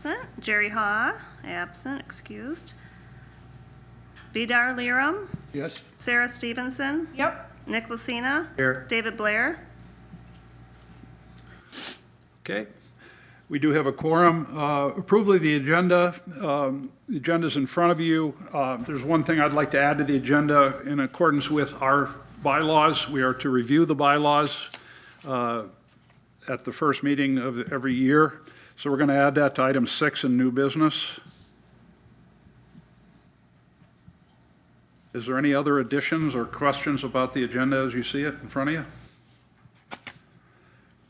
Absent. Jerry Haw, absent, excused. Vidar Liram, Yes. Sarah Stevenson, Yep. Nick Lucina, Here. David Blair. Okay. We do have a quorum. Approval of the agenda. The agenda's in front of you. There's one thing I'd like to add to the agenda. In accordance with our bylaws, we are to review the bylaws at the first meeting of every year. So we're going to add that to item 6 in new business. Is there any other additions or questions about the agenda as you see it in front of you?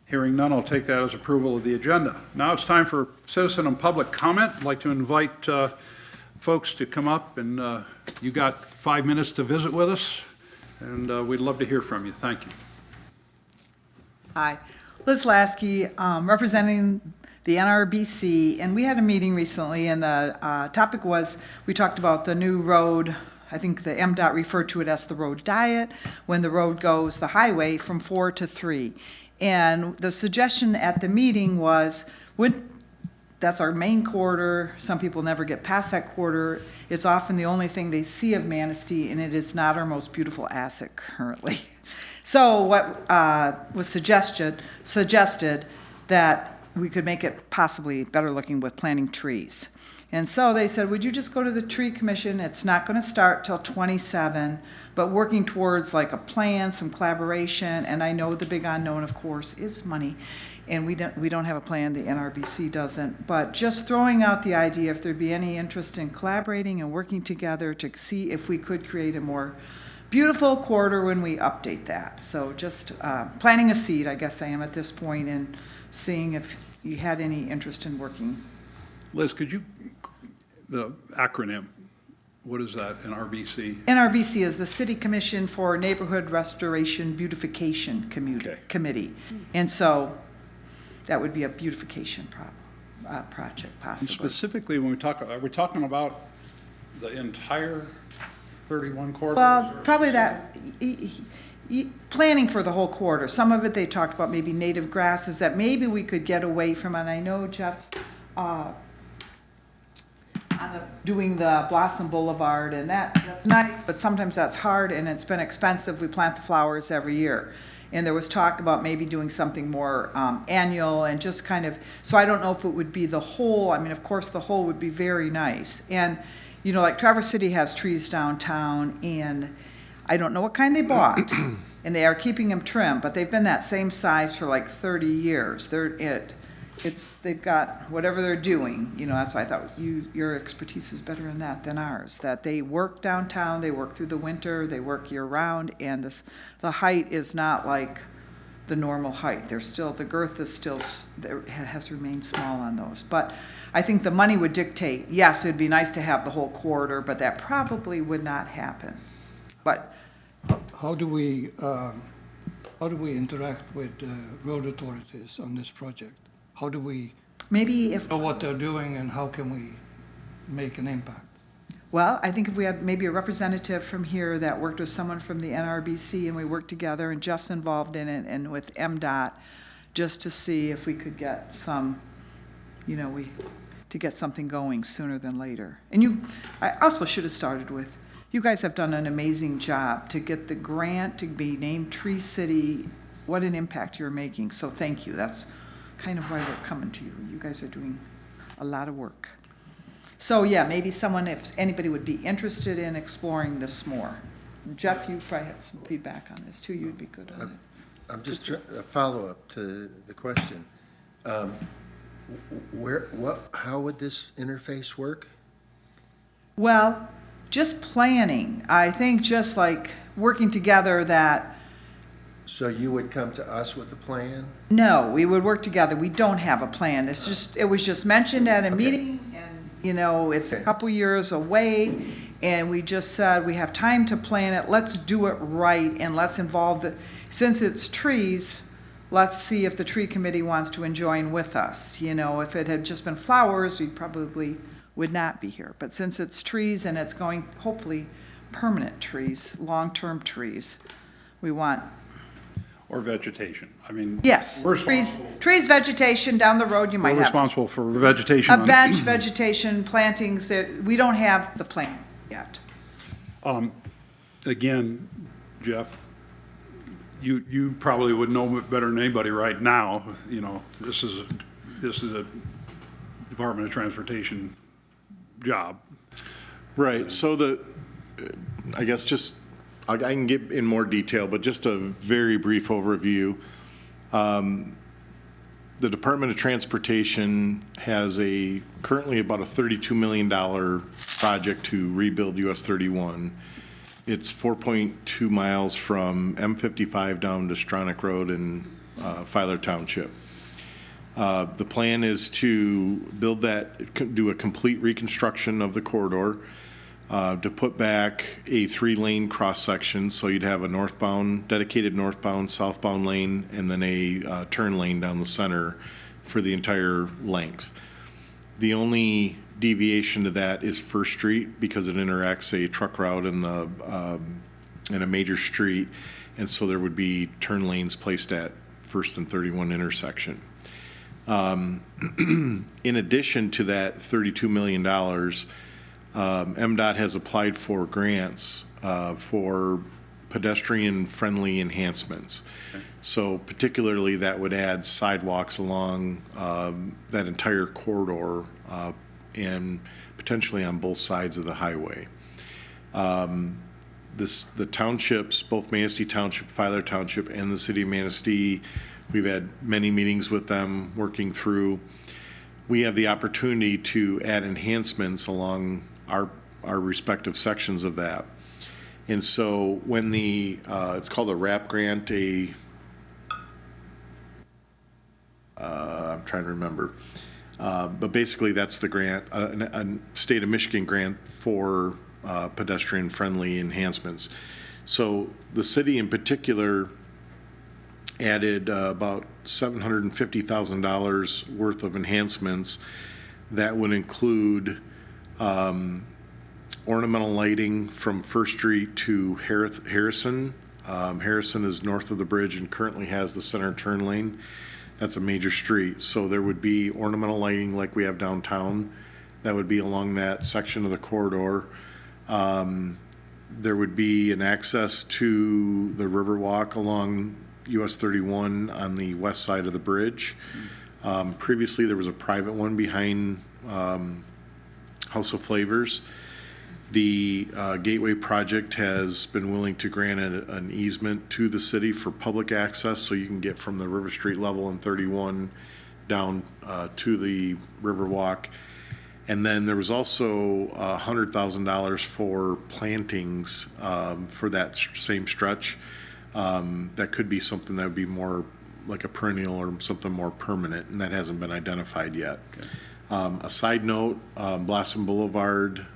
Hearing none, I'll take that as approval of the agenda. Now it's time for citizen and public comment. I'd like to invite folks to come up, and you got 5 minutes to visit with us, and we'd love to hear from you. Thank you. Hi, Liz Lasky, representing the NRBC, and we had a meeting recently, and the topic was, we talked about the new road. I think the MDOT referred to it as the road diet, when the road goes, the highway, from 4 to 3. And the suggestion at the meeting was, that's our main corridor. Some people never get past that corridor. It's often the only thing they see of Manistee, and it is not our most beautiful asset currently. So what was suggested that we could make it possibly better looking with planting trees. And so they said, would you just go to the tree commission? It's not going to start till 27, but working towards like a plan, some collaboration. And I know the big unknown, of course, is money. And we don't have a plan, the NRBC doesn't. But just throwing out the idea, if there'd be any interest in collaborating and working together to see if we could create a more beautiful corridor when we update that. So just planting a seed, I guess I am at this point, and seeing if you had any interest in working. Liz, could you, the acronym, what is that, NRBC? NRBC is the City Commission for Neighborhood Restoration Beautification Committee. And so that would be a beautification project And possibly. specifically, when we talk, are we talking about the entire 31 corridors? Well, probably that, planning for the whole corridor. Some of it they talked about maybe native grasses that maybe we could get away from. And I know Jeff, doing the Blossom Boulevard, and that's nice, but sometimes that's hard and it's been expensive. We plant the flowers every year. And there was talk about maybe doing something more annual and just kind of, so I don't know if it would be the whole. I mean, of course, the whole would be very nice. And, you know, like Traverse City has trees downtown, and I don't know what kind they bought, and they are keeping them trim, but they've been that same size for like 30 years. They've got whatever they're doing, you know. That's why I thought your expertise is better in that than ours. That they work downtown, they work through the winter, they work year round, and the height is not like the normal height. The girth is still, has remained small on those. But I think the money would dictate, yes, it'd be nice to have the whole corridor, but that probably would not happen. But how do we interact with road authorities on this project? How do we maybe if know what they're doing, and how can we make an impact? Well, I think if we had maybe a representative from here that worked with someone from the NRBC, and we worked together, and Jeff's involved in it, and with MDOT, just to see if we could get some, you know, to get something going sooner than later. And I also should have started with, you guys have done an amazing job to get the grant to be named Tree City. What an impact you're making. So thank you. That's kind of why we're coming to you. You guys are doing a lot of work. So yeah, maybe someone, if anybody would be interested in exploring this more. And Jeff, you probably have some feedback on this too. You'd be good on it. I'm just a follow-up to the question. How would this interface work? Well, just planning. I think just like working together that. So you would come to us with a plan? No, we would work together. We don't have a plan. It was just mentioned at a meeting, and you know, it's a couple years away, and we just said we have time to plan it. Let's do it right, and let's involve since it's trees, let's see if the tree committee wants to join with us. You know, if it had just been flowers, we probably would not be here. But since it's trees, and it's going, hopefully, permanent trees, long-term trees, we want. or vegetation? I mean. Yes, We're trees, responsible, trees, vegetation, down the road you we're might have responsible for vegetation. a on- bench, vegetation, plantings that, we don't have the plan yet. Again, Jeff, you probably would know it better than anybody right now, you know, this is a Department of Transportation job. Right, so I guess just, I can get in more detail, but just a very brief overview. The Department of Transportation has currently about a $32 million project to rebuild US 31. It's 4.2 miles from M55 down to Stronach Road in Filer Township. The plan is to build that, do a complete reconstruction of the corridor, to put back a 3-lane cross-section, so you'd have a northbound, dedicated northbound, southbound lane, and then a turn lane down the center for the entire length. The only deviation to that is First Street, because it interacts a truck route in a major street, and so there would be turn lanes placed at First and 31 intersection. In addition to that $32 million, MDOT has applied for grants for pedestrian-friendly enhancements. So particularly, that would add sidewalks along that entire corridor and potentially on both sides of the highway. The townships, both Manistee Township, Filer Township, and the city of Manistee, we've had many meetings with them working through. We have the opportunity to add enhancements along our respective sections of that. And so when it's called a RAP grant, I'm trying to remember. But basically, that's the grant, a state of Michigan grant for pedestrian-friendly enhancements. So the city in particular added about $750,000 worth of enhancements that would include ornamental lighting from First Street to Harrison. Harrison is north of the bridge and currently has the center turn lane. That's a major street, so there would be ornamental lighting like we have downtown. That would be along that section of the corridor. There would be an access to the Riverwalk along US 31 on the west side of the bridge. Previously, there was a private one behind House of Flavors. The Gateway project has been willing to grant an easement to the city for public access, so you can get from the River Street level in 31 down to the Riverwalk. And then there was also $100,000 for plantings for that same stretch. That could be something that would be more like a perennial or something more permanent, and that hasn't been identified yet. Okay. A side note, Blossom Boulevard,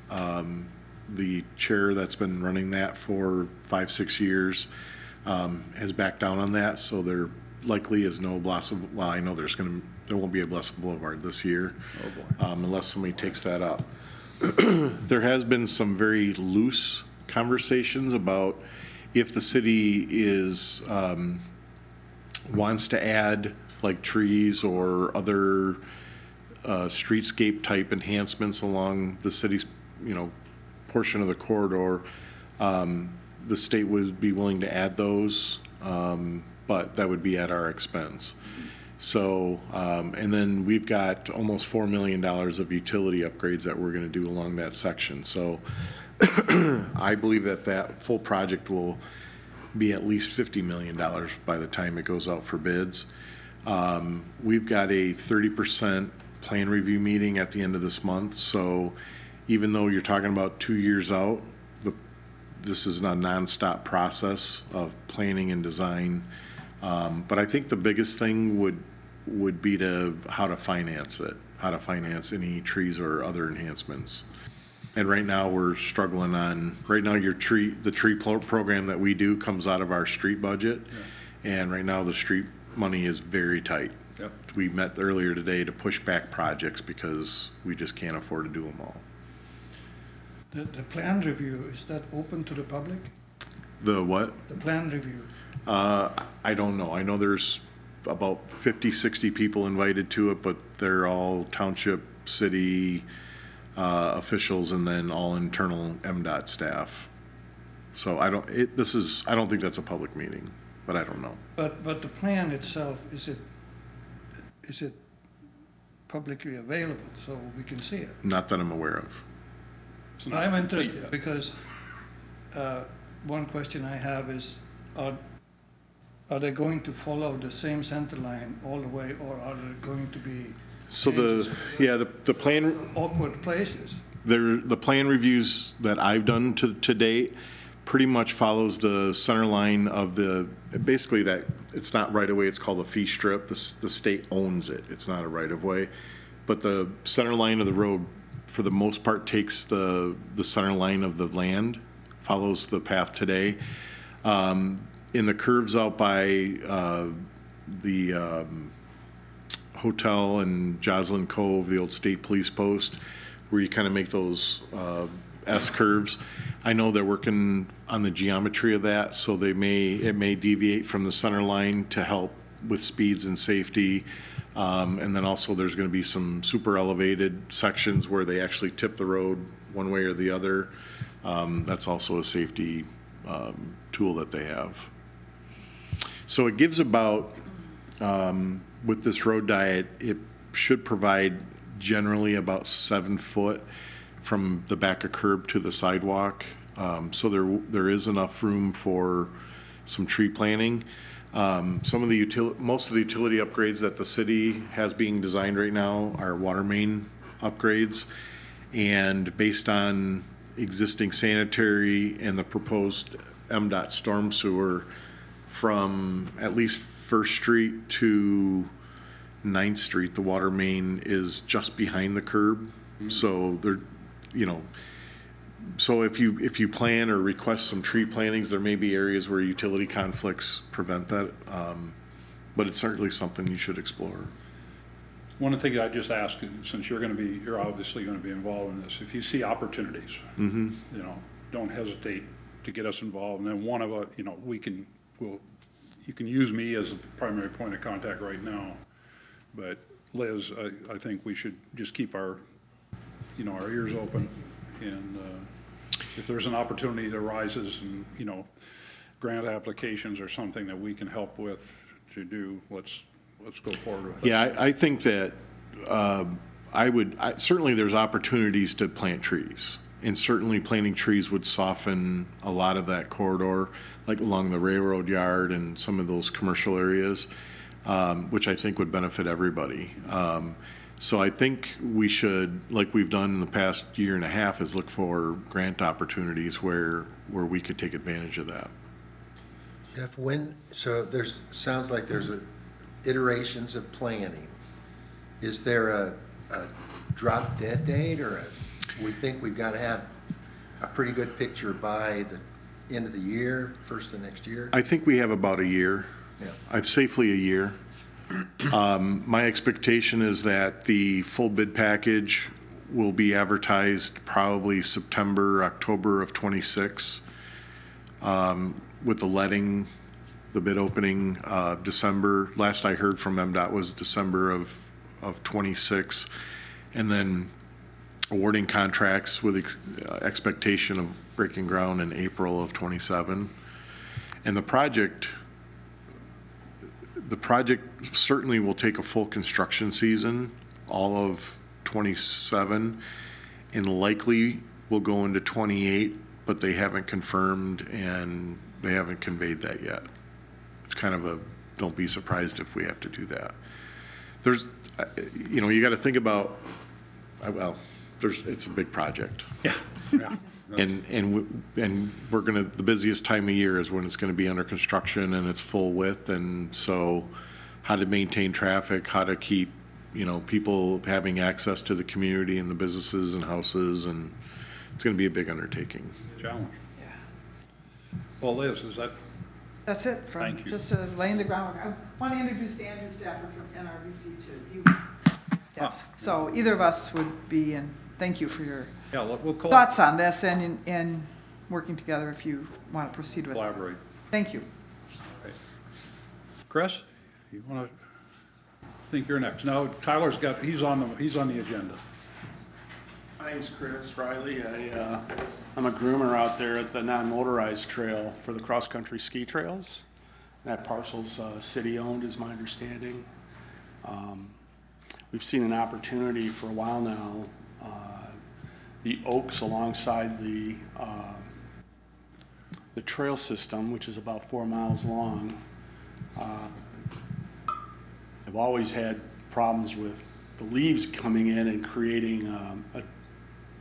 the chair that's been running that for 5-6 years has backed down on that, so there likely is no Blossom, well, I know there won't be a Blossom Boulevard this year. Oh, boy. Unless somebody takes that up. There has been some very loose conversations about if the city wants to add like trees or other streetscape type enhancements along the city's, portion of the corridor, the state would be willing to add those, but that would be at our expense. So, and then we've got almost $4 million of utility upgrades that we're going to do along that section. So I believe that full project will be at least $50 million by the time it goes out for bids. We've got a 30% plan review meeting at the end of this month. So even though you're talking about 2 years out, this is a nonstop process of planning and design. But I think the biggest thing would be how to finance it, how to finance any trees or other enhancements. And right now we're struggling the tree program that we do comes out of our street budget. Yeah. And right now the street money is very tight. Yep. We met earlier today to push back projects because we just can't afford to do them all. The plan review, is that open to the public? The what? The plan review. I don't know. I know there's about 50, 60 people invited to it, but they're all township, city officials, and then all internal MDOT staff. So I don't think that's a public meeting, but I don't know. But the plan itself, is it publicly available so we can see it? Not that I'm aware of. It's not I'm complete interested yet. because one question I have is, are they going to follow the same center line all the way, or are there going to be So changes? the plan, Awkward places? the plan reviews that I've done to date pretty much follows the center line of basically that, it's not right of way, it's called a fee strip. The state owns it. It's not a right of way. But the center line of the road, for the most part, takes the center line of the land, follows the path today. In the curves out by the hotel in Joslyn Cove, the old state police post, where you kind of make those S curves. I know they're working on the geometry of that, so it may deviate from the center line to help with speeds and safety. And then also there's going to be some super elevated sections where they actually tip the road one way or the other. That's also a safety tool that they have. So it gives about, with this road diet, it should provide generally about 7 foot from the back of curb to the sidewalk. So there is enough room for some tree planting. Most of the utility upgrades that the city has being designed right now are water main upgrades. And based on existing sanitary and the proposed MDOT storm sewer, from at least First Street to 9th Street, the water main is just behind the curb. So so if you plan or request some tree plantings, there may be areas where utility conflicts prevent that. But it's certainly something you should explore. One of the things I just ask, since you're obviously going to be involved in this, if you see opportunities, don't hesitate to get us involved. And then one of us, you can use me as a primary point of contact right now. But Liz, I think we should just keep our ears open, and if there's an opportunity that arises, and grant applications or something that we can help with to do, let's go forward with it. Yeah, I think that certainly there's opportunities to plant trees, and certainly planting trees would soften a lot of that corridor, like along the railroad yard and some of those commercial areas, which I think would benefit everybody. So I think we should, like we've done in the past year and a half, is look for grant opportunities where we could take advantage of that. Jeff, sounds like there's iterations of planning. Is there a drop dead date, or we think we've got to have a pretty good picture by the end of the year, first of next year? I think we have about a year. Yeah. I'd safely a year. My expectation is that the full bid package will be advertised probably September, October of '26, with the bid opening December. Last I heard from MDOT was December of '26, and then awarding contracts with expectation of breaking ground in April of '27. And the project certainly will take a full construction season, all of '27, and likely will go into '28, but they haven't confirmed and they haven't conveyed that yet. It's kind of don't be surprised if we have to do that. There's, you got to think about, it's a big project. Yeah. And we're the busiest time of year is when it's going to be under construction and it's full width, and so how to maintain traffic, how to keep, people having access to the community and the businesses and houses, and it's going to be a big undertaking. Challenge. Well, Liz, That's it, Thank you. just laying the groundwork. I want to introduce Andrew Stafford from NRBC too. Yes, so either of us would be, and thank you for your yeah, we'll collect. thoughts on this, and working together if you want to proceed with it. Collaborate. Thank you. Chris, you want to, think you're next. No, Tyler's got, he's on the agenda. My name's Chris Riley. I'm a groomer out there at the non-motorized trail for the cross-country ski trails. That parcel's city-owned, is my understanding. We've seen an opportunity for a while now. The oaks alongside the trail system, which is about 4 miles long, have always had problems with the leaves coming in and creating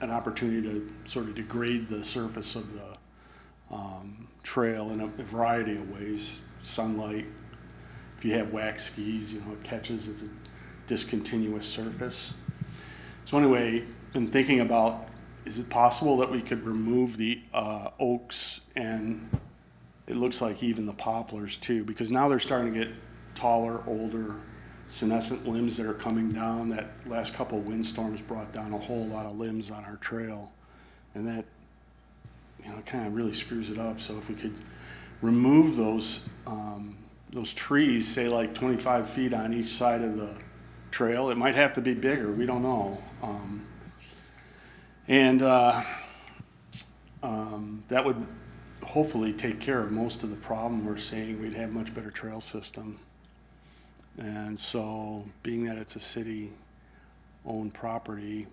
an opportunity to sort of degrade the surface of the trail in a variety of ways. Sunlight, if you have wax skis, it catches as a discontinuous surface. So anyway, been thinking about, is it possible that we could remove the oaks and it looks like even the poplars too, because now they're starting to get taller, older, senescent limbs that are coming down. That last couple of windstorms brought down a whole lot of limbs on our trail, and that kind of really screws it up. So if we could remove those trees, say like 25 feet on each side of the trail, it might have to be bigger. We don't know, that would hopefully take care of most of the problem we're seeing. We'd have much better trail system. And so, being that it's a city-owned property,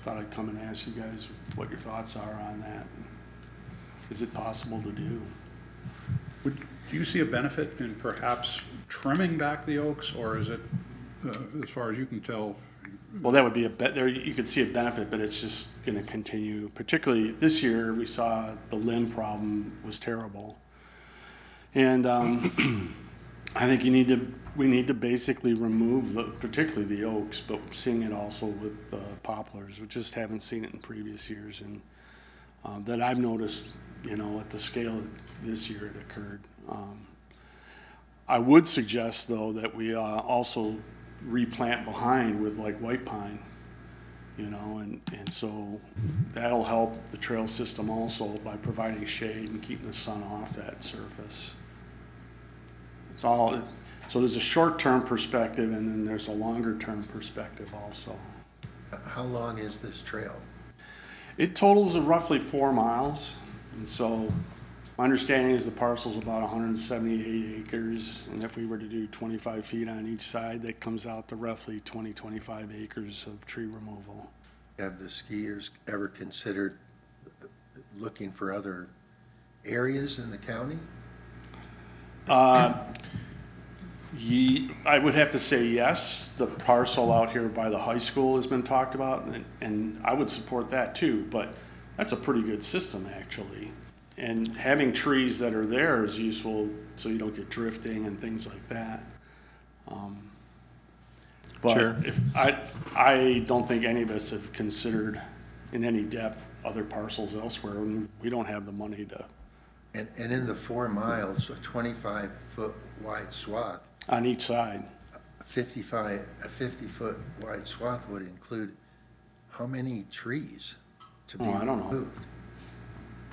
thought I'd come and ask you guys what your thoughts are on that. Is it possible to do? Do you see a benefit in perhaps trimming back the oaks, or is it, as far as you can tell? Well, that would be there. You could see a benefit, but it's just going to continue. Particularly this year, we saw the limb problem was terrible, and I think we need to basically remove particularly the oaks, but seeing it also with the poplars. We just haven't seen it in previous years, and that I've noticed, at the scale this year it occurred. I would suggest though that we also replant behind with like white pine, and so that'll help the trail system also by providing shade and keeping the sun off that surface. So there's a short-term perspective and then there's a longer-term perspective also. How long is this trail? It totals roughly 4 miles, and so my understanding is the parcel's about 178 acres, and if we were to do 25 feet on each side, that comes out to roughly 25 acres of tree removal. Have the skiers ever considered looking for other areas in the county? I would have to say yes. The parcel out here by the high school has been talked about, and I would support that too, but that's a pretty good system actually. And having trees that are there is useful so you don't get drifting and things like that. But Sure. I don't think any of us have considered in any depth other parcels elsewhere, and we don't have the money to. And in the 4 miles, a 25-foot wide swath, On each side. a 50-foot wide swath would include how many trees to be I don't know. removed?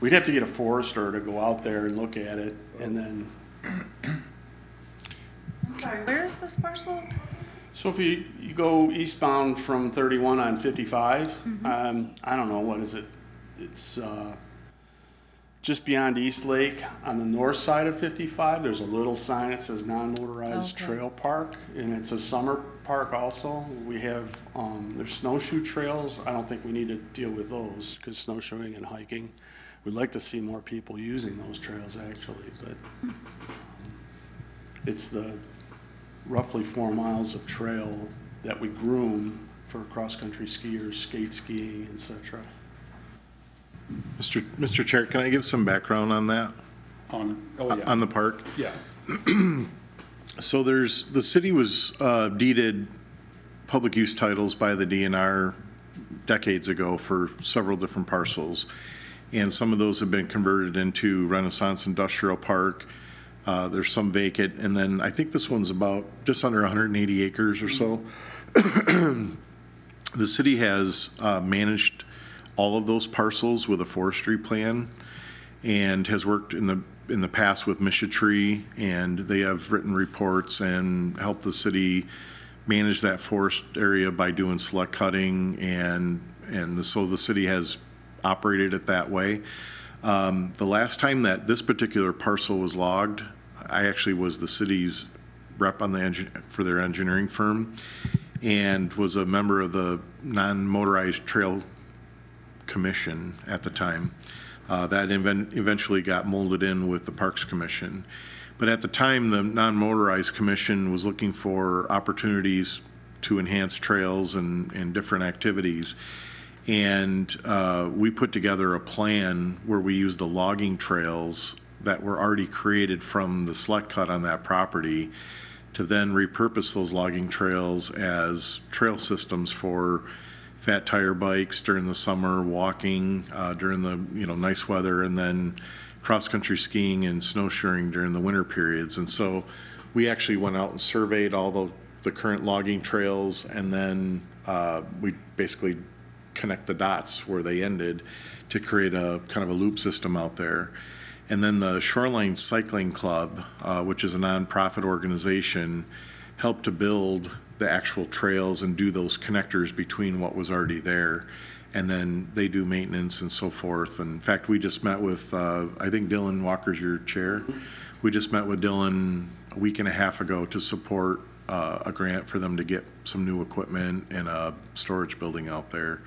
We'd have to get a forester to go out there and look at it, and then. I'm sorry, where is this parcel? So if you go eastbound from 31 on 55, I don't know, what is it? It's just beyond East Lake on the north side of 55. There's a little sign that says non-motorized Okay. trail park, and it's a summer park also. We have, there's snowshoe trails. I don't think we need to deal with those because snowshoeing and hiking. We'd like to see more people using those trails actually, but it's the roughly 4 miles of trail that we groom for cross-country skiers, skate skiing, etc. Mr. Chair, can I give some background on that? On the park? Yeah. So the city was deeded public use titles by the DNR decades ago for several different parcels. And some of those have been converted into Renaissance Industrial Park. There's some vacant, and then I think this one's about just under 180 acres or so. The city has managed all of those parcels with a forestry plan and has worked in the past with Mishatree, and they have written reports and helped the city manage that forest area by doing select cutting, and so the city has operated it that way. The last time that this particular parcel was logged, I actually was the city's rep on for their engineering firm, and was a member of the non-motorized trail commission at the time. That eventually got molded in with the Parks Commission. But at the time, the non-motorized commission was looking for opportunities to enhance trails and different activities. And we put together a plan where we used the logging trails that were already created from the select cut on that property to then repurpose those logging trails as trail systems for fat tire bikes during the summer, walking during the nice weather, and then cross-country skiing and snowshoeing during the winter periods. And so we actually went out and surveyed all the current logging trails, and then we basically connect the dots where they ended to create a kind of a loop system out there. And then the Shoreline Cycling Club, which is a nonprofit organization, helped to build the actual trails and do those connectors between what was already there. And then they do maintenance and so forth. And in fact, we just met with, I think Dylan Walker's your chair. We just met with Dylan a week and a half ago to support a grant for them to get some new equipment and a storage building out there.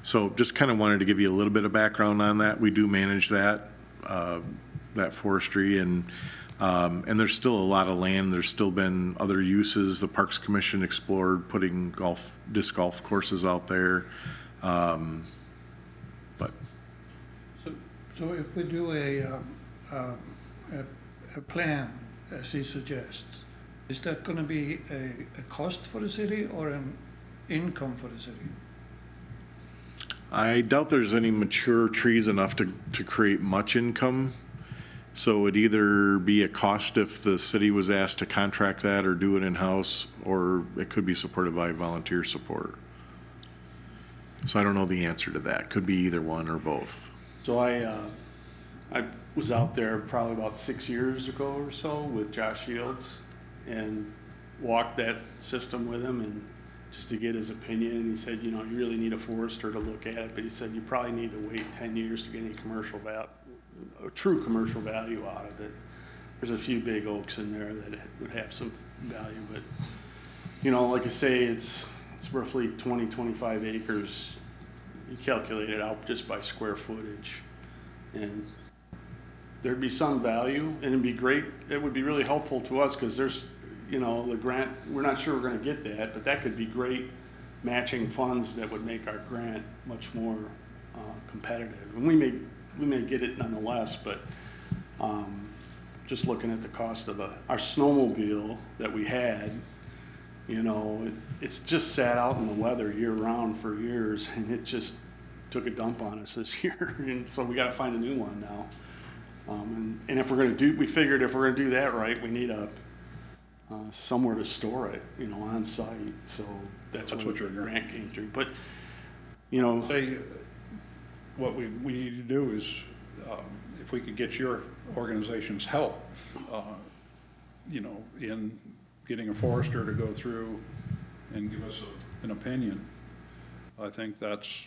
So just kind of wanted to give you a little bit of background on that. We do manage that forestry, and there's still a lot of land. There's still been other uses. The Parks Commission explored putting disc golf courses out there. But So if we do a plan, as he suggests, is that going to be a cost for the city or an income for the city? I doubt there's any mature trees enough to create much income. So it'd either be a cost if the city was asked to contract that or do it in-house, or it could be supported by volunteer support. So I don't know the answer to that. Could be either one or both. So I was out there probably about 6 years ago or so with Josh Shields and walked that system with him, and just to get his opinion. And he said, you really need a forester to look at it, but he said you probably need to wait 10 years to get any true commercial value out of it. There's a few big oaks in there that would have some value, but like I say, it's roughly 25 acres. You calculate it out just by square footage, and there'd be some value, and it'd be great. It would be really helpful to us because there's, the grant, we're not sure we're going to get that, but that could be great matching funds that would make our grant much more competitive. And we may get it nonetheless, but just looking at the cost of our snowmobile that we had, it's just sat out in the weather year-round for years, and it just took a dump on us this year, and so we got to find a new one now. And if we're going to we figured if we're going to do that right, we need somewhere to store it, on site. So that's what your grant came through. But Say, what we need to do is, if we could get your organization's help, in getting a forester to go through and give us an opinion, I think that's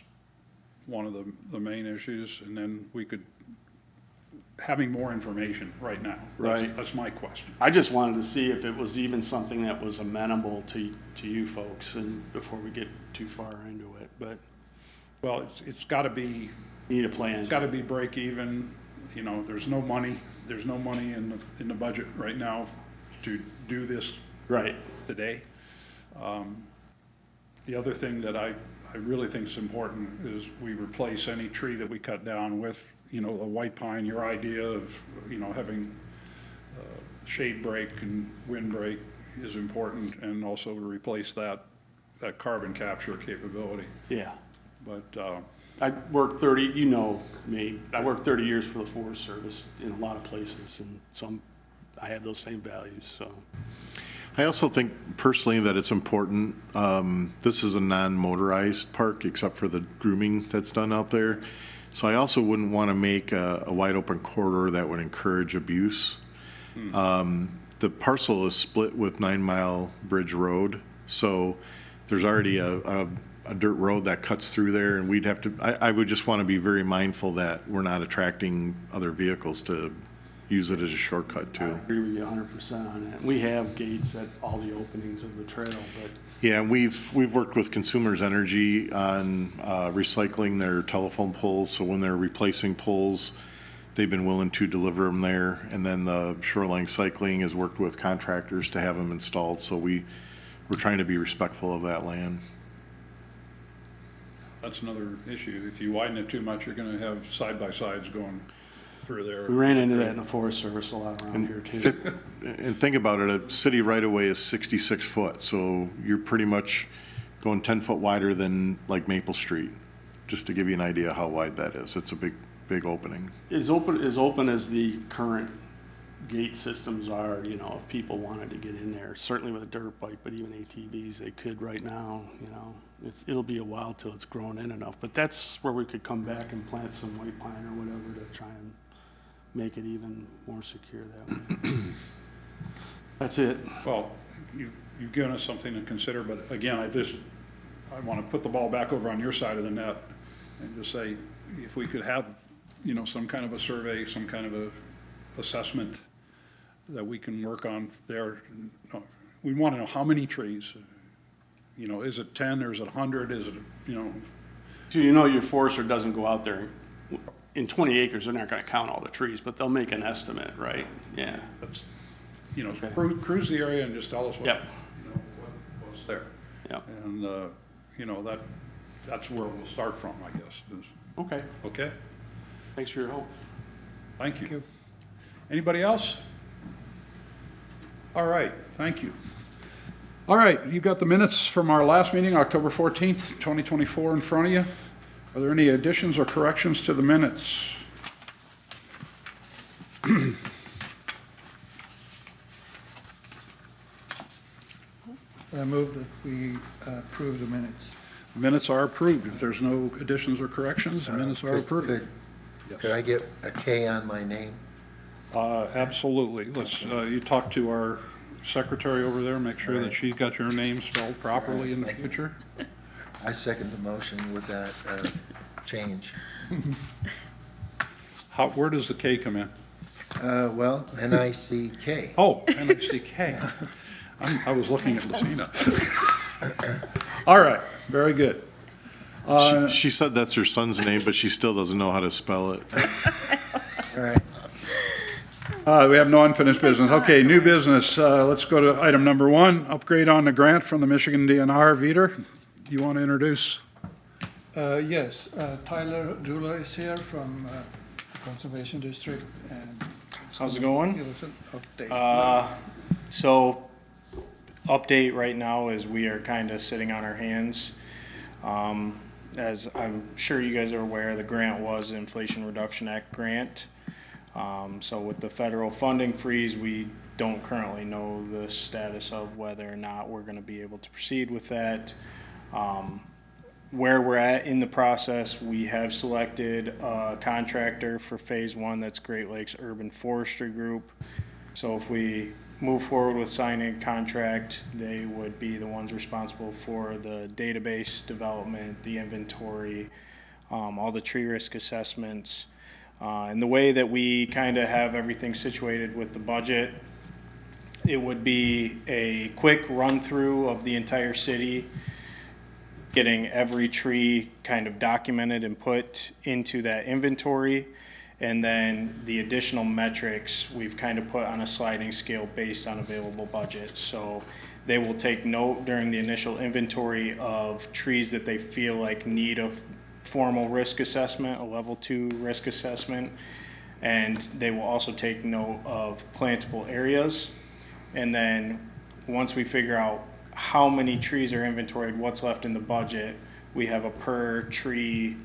one of the main issues. And then we could, having more information right now. Right. That's my question. I just wanted to see if it was even something that was amenable to you folks, and before we get too far into it. But Well, it's got to be, you need a plan. it's got to be break even. There's no money in the budget right now to do this Right. today. The other thing that I really think is important is we replace any tree that we cut down with, a white pine. Your idea of, having shade break and wind break is important, and also to replace that carbon capture capability. Yeah. But, I worked 30, me, I worked 30 years for the Forest Service in a lot of places, and so I have those same values, so. I also think personally that it's important, this is a non-motorized park except for the grooming that's done out there. So I also wouldn't want to make a wide open corridor that would encourage abuse. The parcel is split with 9 Mile Bridge Road, so there's already a dirt road that cuts through there, and we'd have to, I would just want to be very mindful that we're not attracting other vehicles to use it as a shortcut I too. agree with you 100% on that. We have gates at all the openings of the trail, but Yeah, and we've worked with Consumers Energy on recycling their telephone poles, so when they're replacing poles, they've been willing to deliver them there. And then the Shoreline Cycling has worked with contractors to have them installed, so we're trying to be respectful of that land. That's another issue. If you widen it too much, you're gonna have side-by-sides going through there. we ran into that in the Forest Service a lot around here too. And think about it, a city right-of-way is 66 foot, so you're pretty much going 10 foot wider than like Maple Street, just to give you an idea how wide that is. It's a big opening. As open as the current gate systems are, you know, if people wanted to get in there, certainly with a dirt bike, but even ATVs, they could right now, you know. It'll be a while till it's grown in enough, but that's where we could come back and plant some white pine or whatever to try and make it even more secure that way. That's it. Well, you've given us something to consider, but again, I want to put the ball back over on your side of the net and just say, if we could have, you know, some kind of a survey, some kind of a assessment that we can work on there. We want to know how many trees, you know, is it 10 or is it 100, is it, you know? So you know your forester doesn't go out there, in 20 acres, they're not gonna count all the trees, but they'll make an estimate, right? Yeah. That's, you know, Okay. cruise the area and just tell us what, Yep. you know, what's there. Yep. And, you know, that's where we'll start from, I guess. Okay, Okay? thanks for your help. Thank you. Anybody else? All right, thank you. All right, you got the minutes from our last meeting, October 14th, 2024 in front of you. Are there any additions or corrections to the minutes? I move that we approve the minutes. Minutes are approved. If there's no additions or corrections, the minutes are approved. Could I get a K on my name? Absolutely. Let's, you talk to our secretary over there, make sure that Right. she's got your name spelled properly in the future. I second the motion with that change. Where does the K come in? Well, N-I-C-K. Oh, N-I-C-K. I was looking at Lucina. All right, very good. She said that's her son's name, but she still doesn't know how to spell it. All right. We have no unfinished business. Okay, new business. Let's go to item number 1, upgrade on the grant from the Michigan DNR. Vitor, you want to introduce? Yes, Tyler Dula is here from Conservation District, and How's it going? give us an update. So, update right now is we are kind of sitting on our hands. As I'm sure you guys are aware, the grant was the Inflation Reduction Act grant. So with the federal funding freeze, we don't currently know the status of whether or not we're going to be able to proceed with that. Where we're at in the process, we have selected a contractor for phase 1, that's Great Lakes Urban Forestry Group. So if we move forward with signing a contract, they would be the ones responsible for the database development, the inventory, all the tree risk assessments. And the way that we kind of have everything situated with the budget, it would be a quick run through of the entire city, getting every tree kind of documented and put into that inventory. And then the additional metrics we've kind of put on a sliding scale based on available budget. So they will take note during the initial inventory of trees that they feel like need a formal risk assessment, a level 2 risk assessment. And they will also take note of plantable areas. And then once we figure out how many trees are inventoried, what's left in the budget, we have a per tree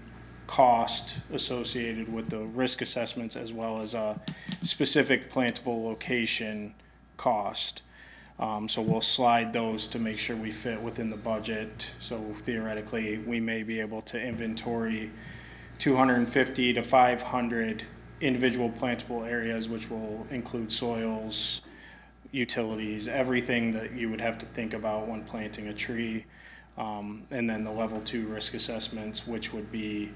cost associated with the risk assessments as well as a specific plantable location cost. So we'll slide those to make sure we fit within the budget. So theoretically, we may be able to inventory 250 to 500 individual plantable areas, which will include soils, utilities, everything that you would have to think about when planting a tree. And then the level 2 risk assessments, which would be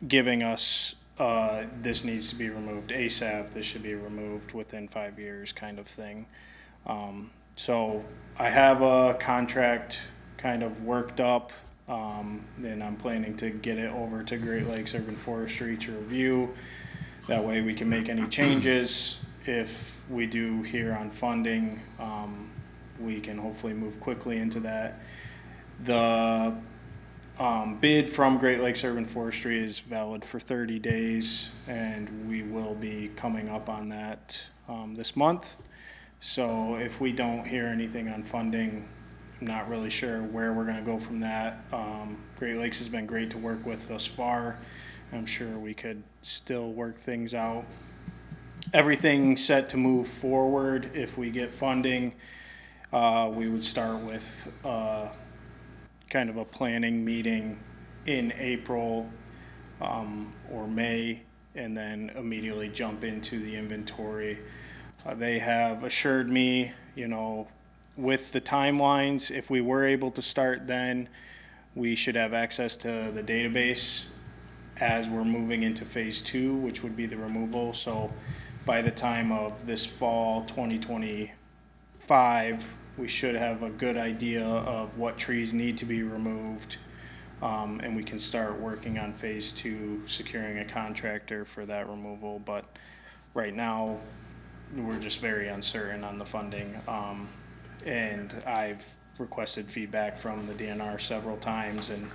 giving us, this needs to be removed ASAP, this should be removed within 5 years kind of thing. So I have a contract kind of worked up, and I'm planning to get it over to Great Lakes Urban Forestry to review. That way we can make any changes. If we do hear on funding, we can hopefully move quickly into that. The bid from Great Lakes Urban Forestry is valid for 30 days, and we will be coming up on that this month. So if we don't hear anything on funding, I'm not really sure where we're going to go from that. Great Lakes has been great to work with thus far. I'm sure we could still work things out. Everything set to move forward. If we get funding, we would start with kind of a planning meeting in April or May, and then immediately jump into the inventory. They have assured me, you know, with the timelines, if we were able to start then, we should have access to the database as we're moving into phase 2, which would be the removal. So by the time of this fall 2025, we should have a good idea of what trees need to be removed, and we can start working on phase 2, securing a contractor for that removal. But right now, we're just very uncertain on the funding, and I've requested feedback from the DNR several times, and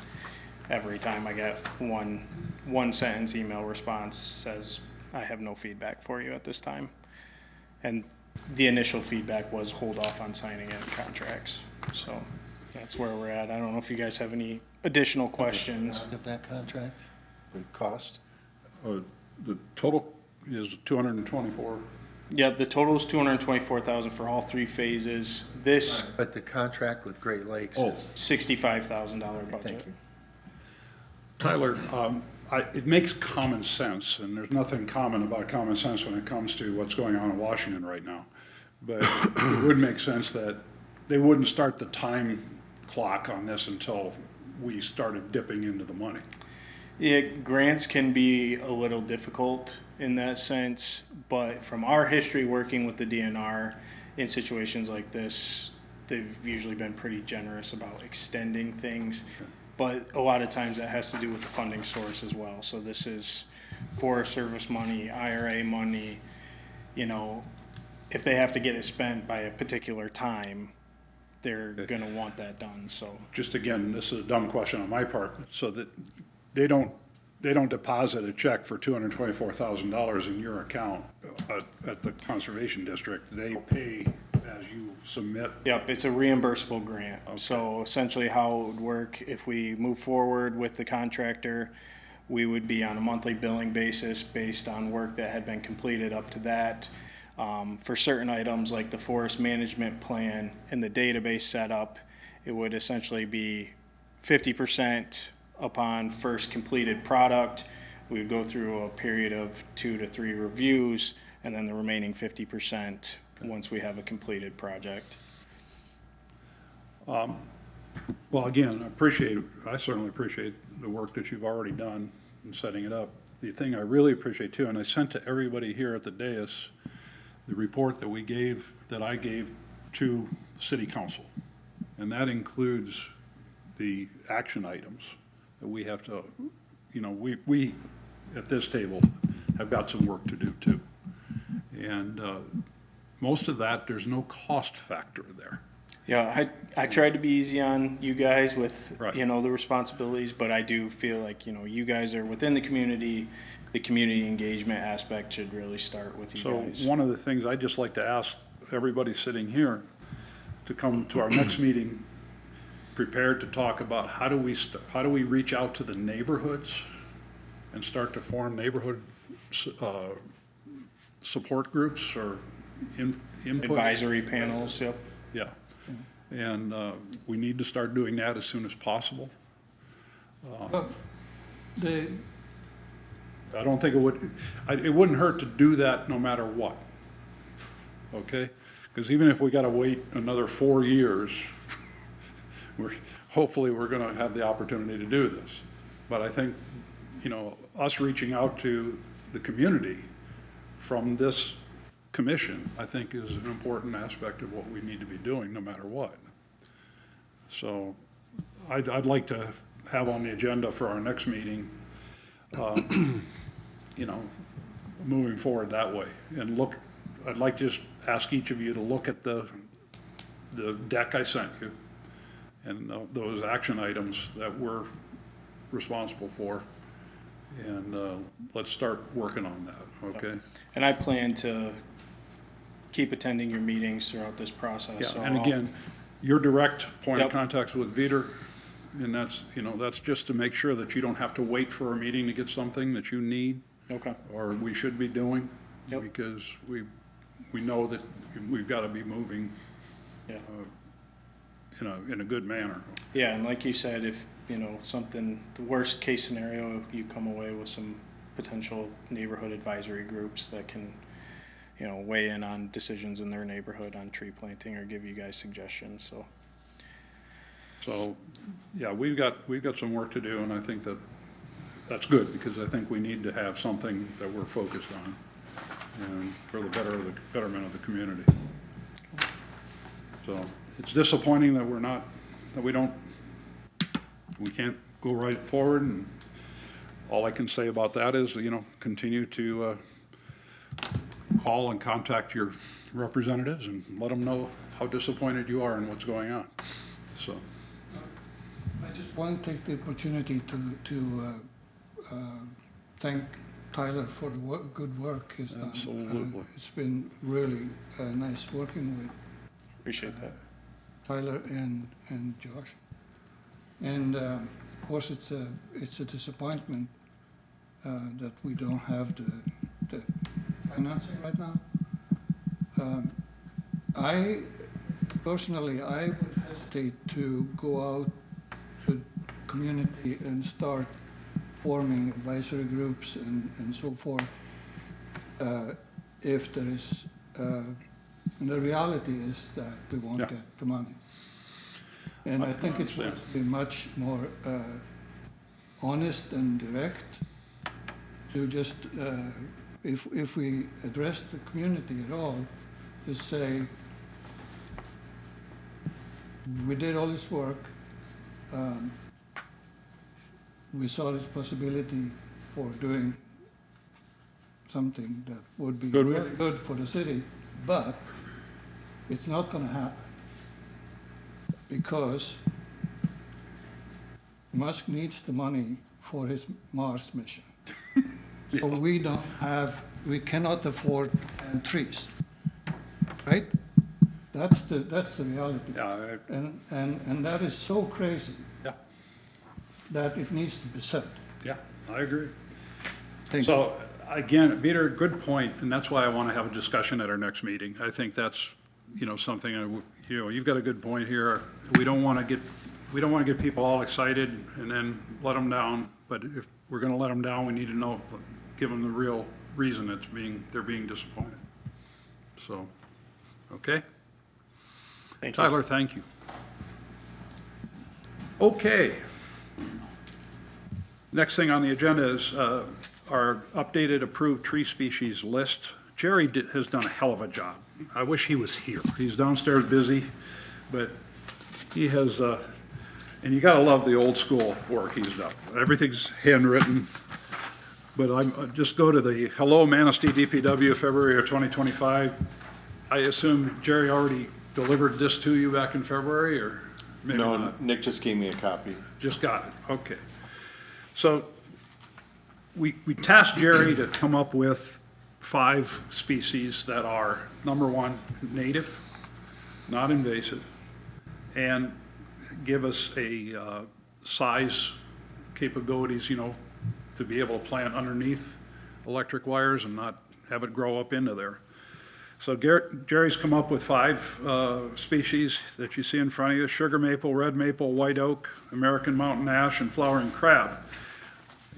every time I get one sentence email response says, I have no feedback for you at this time. And the initial feedback was hold off on signing any contracts. So that's where we're at. I don't know if you guys have any additional questions. Of that contract, the cost? The total is 224. Yeah, the total is $224,000 for all 3 phases. This But the contract with Great Lakes? Oh. $65,000 budget. Thank you. Tyler, it makes common sense, and there's nothing common about common sense when it comes to what's going on in Washington right now. But it would make sense that they wouldn't start the time clock on this until we started dipping into the money. Yeah, grants can be a little difficult in that sense, but from our history working with the DNR in situations like this, they've usually been pretty generous about extending things. But a lot of times that has to do with the funding source as well. So this is Forest Service money, IRA money. You know, if they have to get it spent by a particular time, they're going to want that done. So Just again, this is a dumb question on my part, so that they don't deposit a check for $224,000 in your account at the Conservation District. They pay as you submit. yep, it's a reimbursable grant. So essentially how it would work, if we move forward with the contractor, we would be on a monthly billing basis based on work that had been completed up to that. For certain items like the forest management plan and the database setup, it would essentially be 50% upon first completed product. We would go through a period of 2 to 3 reviews, and then the remaining 50% once we have a completed project. Well, again, I certainly appreciate the work that you've already done in setting it up. The thing I really appreciate too, and I sent to everybody here at the dais, the report that I gave to City Council. And that includes the action items that we have to, you know, we at this table have got some work to do too. And most of that, there's no cost factor there. Yeah, I tried to be easy on you guys with, Right. you know, the responsibilities, but I do feel like, you know, you guys are within the community engagement aspect should really start with you So guys. one of the things I'd just like to ask everybody sitting here to come to our next meeting prepared to talk about how do we reach out to the neighborhoods and start to form neighborhood support groups or input. Advisory panels, yep. Yeah. And we need to start doing that as soon as possible. But the, I don't think it wouldn't hurt to do that no matter what. Okay? Because even if we got to wait another 4 years, hopefully we're going to have the opportunity to do this. But I think, us reaching out to the community from this commission, I think is an important aspect of what we need to be doing no matter what. So I'd like to have on the agenda for our next meeting, moving forward that way. And I'd like to just ask each of you to look at the deck I sent you and those action items that we're responsible for. And let's start working on that, okay? And I plan to keep attending your meetings throughout this process. Yeah, so and I'll- again, your direct point of Yep. contact with Vitor, and that's just to make sure that you don't have to wait for a meeting to get something that you need Okay, or we should be doing. Yep. Because we know that we've got to be moving yeah. in a good manner. Yeah, and like you said, if, the worst case scenario, you come away with some potential neighborhood advisory groups that can, weigh in on decisions in their neighborhood on tree planting or give you guys suggestions, so. So, yeah, we've got some work to do, and I think that's good, because I think we need to have something that we're focused on, and for the betterment of the community. So, it's disappointing that we can't go right forward, and all I can say about that is, continue to call and contact your representatives and let them know how disappointed you are in what's going on, so. I just want to take the opportunity to thank Tyler for the good work he's done. Absolutely. It's been really nice working with Appreciate that. Tyler and Josh. And of course, it's a disappointment that we don't have the financing right now. I personally, I would hesitate to go out to community and start forming advisory groups and so forth if there is, and the reality is that we won't Yeah. get the money. And I think it would be much more honest and direct to just, if we address the community at all, to say, we did all this work, we saw this possibility for doing something that would be Good really work. good for the city, but it's not gonna happen. Because Musk needs the money for his Mars mission. So we cannot afford trees, right? That's the reality. Yeah, And that is so crazy yeah, that it needs to be said. yeah, I agree. Thank So, again, Peter, good point, and that's why I want to have a discussion at our next meeting. I think that's, something, you've got a good point here. We don't want to get people all excited and then let them down, but if we're going to let them down, we need to give them the real reason they're being disappointed. So, okay? Thank you. Tyler, thank you. Okay. Next thing on the agenda is our updated approved tree species list. Jerry has done a hell of a job. I wish he was here. He's downstairs busy, but he has, and you gotta love the old school work he's done. Everything's handwritten. But just go to the Hello Manistee DPW, February of 2025. I assume Jerry already delivered this to you back in February, or maybe No, not? Nick just gave me a copy. Just got it, okay. So we tasked Jerry to come up with 5 species that are, number one, native, not invasive, and give us a size capabilities, to be able to plant underneath electric wires and not have it grow up into there. So Jerry's come up with 5 species that you see in front of you: sugar maple, red maple, white oak, American mountain ash, and flowering crab.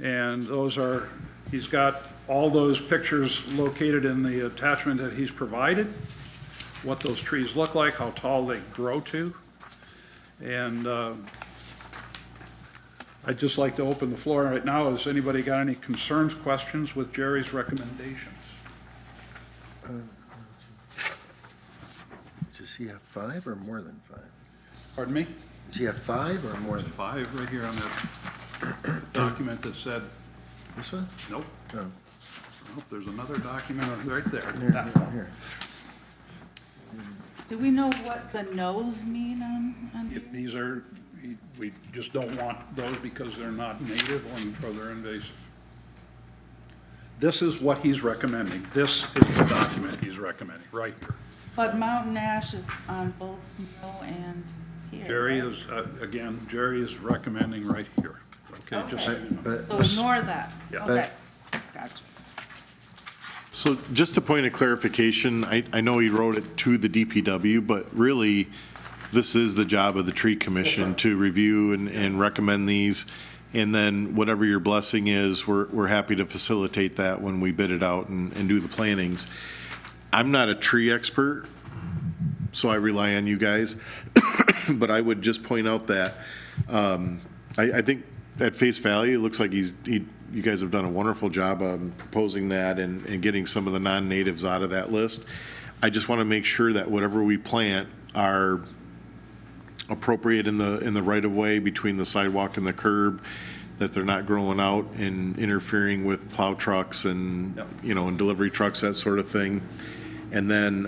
And those are, he's got all those pictures located in the attachment that he's provided, what those trees look like, how tall they grow to. And I'd just like to open the floor right now. Has anybody got any concerns, questions with Jerry's recommendations? Does he have 5 or more than 5? Pardon me? Does he have 5 or more than 5 right here on that document that said, this one? nope, No, nope, there's another document right there. here, That one. here. Do we know what the no's mean on here? These are, we just don't want those because they're not native or they're invasive. This is what he's recommending. This is the document he's recommending, right here. But mountain ash is on both no and here. Jerry right? is, again, Jerry is recommending right here. Okay, just so you know. But, So ignore that. Yeah. Okay, gotcha. So just a point of clarification, I know he wrote it to the DPW, but really, this is the job of the tree commission to review and recommend these. And then whatever your blessing is, we're happy to facilitate that when we bid it out and do the plantings. I'm not a tree expert, so I rely on you guys. But I would just point out that I think at face value, it looks like you guys have done a wonderful job proposing that and getting some of the non-natives out of that list. I just want to make sure that whatever we plant are appropriate in the right of way between the sidewalk and the curb, that they're not growing out and interfering with plow trucks and, Yep. and delivery trucks, that sort of thing. And then